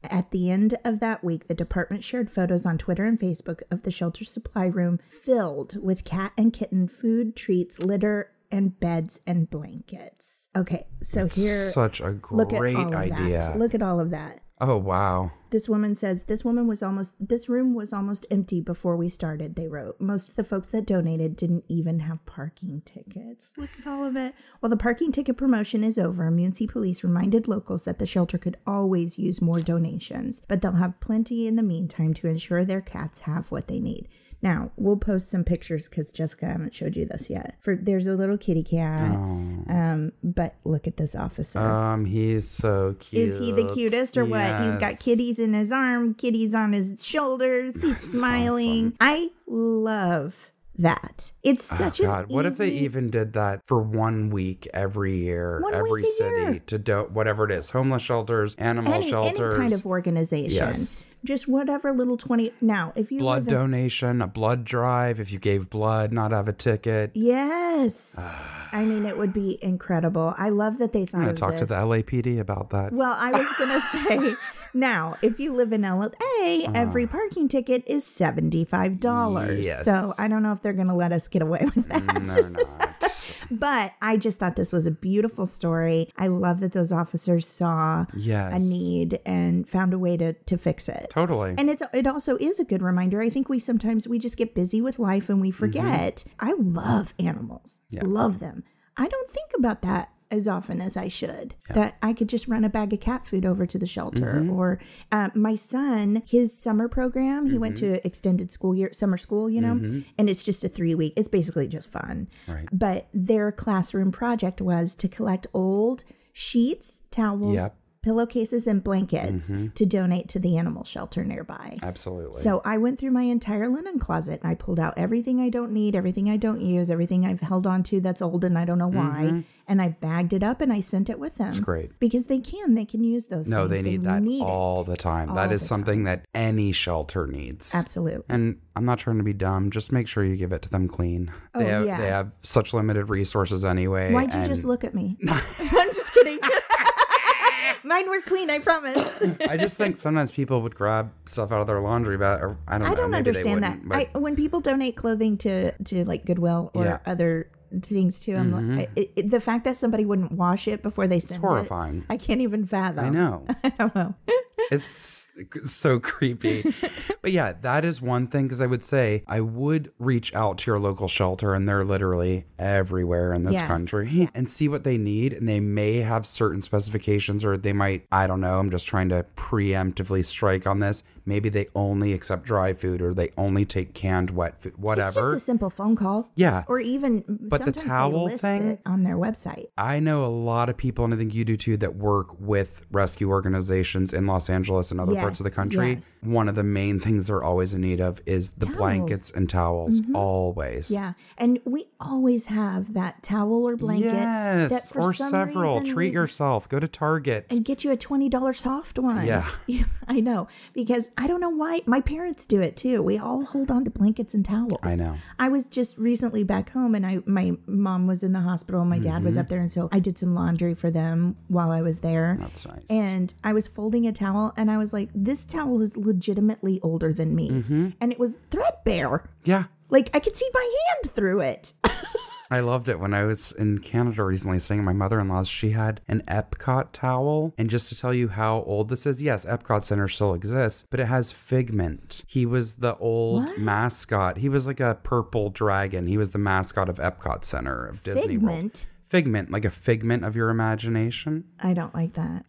At the end of that week, the department shared photos on Twitter and Facebook of the shelter supply room filled with cat and kitten food, treats, litter, and beds and blankets. Okay, so it's here, such a great idea. Look at all of that. Oh, wow. This woman says, this room was almost empty before we started, they wrote. Most of the folks that donated didn't even have parking tickets. Look at all of it. While the parking ticket promotion is over, Muncie Police reminded locals that the shelter could always use more donations, but they'll have plenty in the meantime to ensure their cats have what they need. Now, we'll post some pictures because Jessica, I haven't showed you this yet. There's a little kitty cat. But look at this officer. He's so cute. Is he the cutest or what? He's got kitties in his arm, kitties on his shoulders. He's smiling. Awesome. I love that. It's such What if they even did that for 1 week every year, every city to do whatever it is, homeless shelters, animal shelters, any kind of organization. Yes. Just whatever little 20. Now, if you blood donation, a blood drive, if you gave blood, not have a ticket. Yes. I mean, it would be incredible. I love that they thought of this. I'm going to talk to the LAPD about that. Well, I was going to say, now, if you live in LA, every parking ticket is $75. Yes. So I don't know if they're going to let us get away with that. They're not. But I just thought this was a beautiful story. I love that those officers saw a need and found a way to fix it. Totally. And it also is a good reminder. I think we just get busy with life and we forget. I love animals. Yeah. Love them. I don't think about that as often as I should, that I could just run a bag of cat food over to the shelter. Or my son, his summer program, he went to extended summer school, you know, and it's just a 3-week, it's basically just fun. Right. But their classroom project was to collect old sheets, towels, pillowcases and blankets to donate to the animal shelter nearby. Absolutely. So I went through my entire linen closet and I pulled out everything I don't need, everything I don't use, everything I've held on to that's old and I don't know why. And I bagged it up and I sent it with them. That's great. Because they can use those things. No, they need that all the time. That is something that any shelter needs. Absolutely. And I'm not trying to be dumb. Just make sure you give it to them clean. Oh, they have such limited resources anyway. Why'd you just look at me? I'm just kidding. Mine were clean, I promise. I just think sometimes people would grab stuff out of their laundry bag. Or I don't know. Understand that. When people donate clothing to like Goodwill or other things too, I'm like, the fact that somebody wouldn't wash it before they send it, horrifying. I can't even fathom. I know. I don't know. It's so creepy. But yeah, that is one thing, because I would say I would reach out to your local shelter, and they're literally everywhere in this country, and see what they need. And they may have certain specifications, or they might, I don't know, I'm just trying to preemptively strike on this. Maybe they only accept dry food, or they only take canned wet food, whatever. It's just a simple phone call. Yeah. Or even but the towel they list thing it on their website. I know a lot of people, and I think you do too, that work with rescue organizations in Los Angeles and other parts of the country. Yes. One of the main things they're always in need of is the blankets and towels. Always. Yeah. And we always have that towel or blanket. Yes. That for or some several. reason Treat yourself. Go to Target. And get you a $20 soft one. Yeah. I know. Because I don't know why. My parents do it too. We all hold on to blankets and towels. I know. I was just recently back home, and my mom was in the hospital and my dad was up there. And so I did some laundry for them while I was there. That's nice. And I was folding a towel and I was like, this towel is legitimately older than me. And it was threadbare. Yeah. Like I could see my hand through it. I loved it when I was in Canada recently staying at my mother-in-law's. She had an Epcot towel. And just to tell you how old this is, yes, Epcot Center still exists, but it has Figment. He was the old mascot. He was like a purple dragon. He was the mascot of Epcot Center of Disney World. Figment, like a figment of your imagination. I don't like that.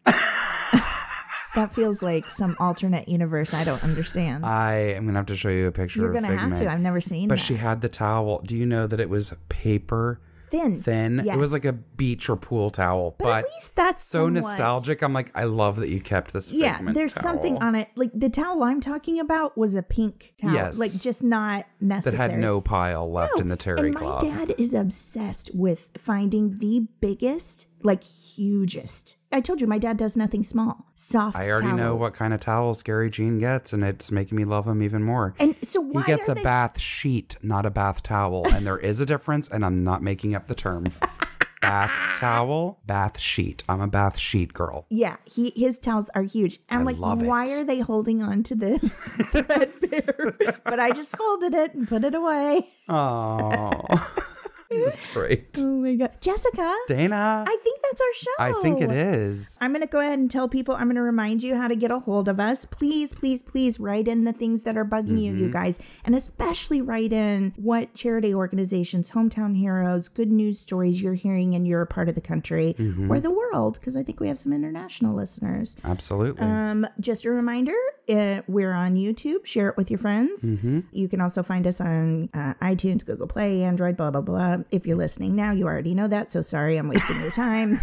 That feels like some alternate universe I don't understand. I am going to have to show you a picture of Figment. You're going to have to. I've never seen that. But she had the towel. Do you know that it was paper? Thin. Yes. It was like a beach or pool towel. But at least that's so nostalgic. I'm like, I love that you kept this Figment there's towel. Something on it. Like the towel I'm talking about was a pink towel. Yes. Like just not necessary. That had no pile left in the terry cloth. And my dad is obsessed with finding the biggest, like hugest. I told you my dad does nothing small. Soft towels. I already know what kind of towels Gary Jean gets, and it's making me love him even more. And so why he gets a bath sheet, not a bath towel, and there is a difference, and I'm not making up the term. Bath towel, bath sheet. I'm a bath sheet girl. Yeah, his towels are huge. I'm like, why are they holding on to this threadbare? But I just folded it and put it away. Oh. That's great. Oh my God. Jessica. Dana. I think that's our show. I think it is. I'm going to go ahead and tell people, I'm going to remind you how to get a hold of us. Please, please, please write in the things that are bugging you guys. And especially write in what charity organizations, hometown heroes, good news stories you're hearing in your part of the country or the world. Because I think we have some international listeners. Absolutely. Just a reminder, we're on YouTube. Share it with your friends. You can also find us on iTunes, Google Play, Android, blah, blah, blah. If you're listening now, you already know that. So sorry, I'm wasting your time.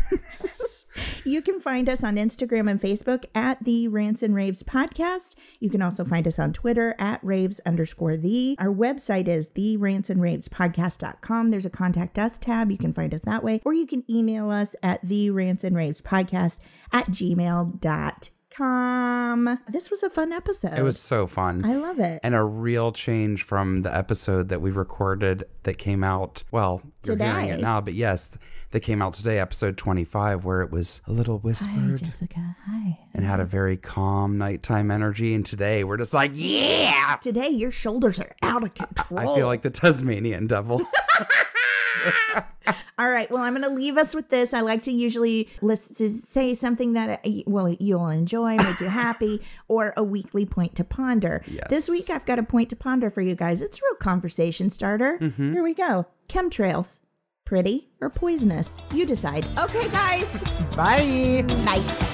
You can find us on Instagram and Facebook at the Rants and Raves Podcast. You can also find us on Twitter at Raves_the. Our website is therantsandravespodcast.com. There's a contact us tab. You can find us that way. Or you can email us at therantsandravespodcast@gmail.com. This was a fun episode. It was so fun. I love it. And a real change from the episode that we recorded that came out, well, you're hearing it now, but yes, that came out today, episode 25, where it was a little whispered. Hi, Jessica. Hi. And had a very calm nighttime energy. And today we're just like, yeah! Today your shoulders are out of control. I feel like the Tasmanian devil. All right. Well, I'm going to leave us with this. I like to usually say something that, you'll enjoy, make you happy, or a weekly point to ponder. Yes. This week, I've got a point to ponder for you guys. It's a real conversation starter. Here we go. Chemtrails. Pretty or poisonous? You decide. Okay, guys. Bye. Bye.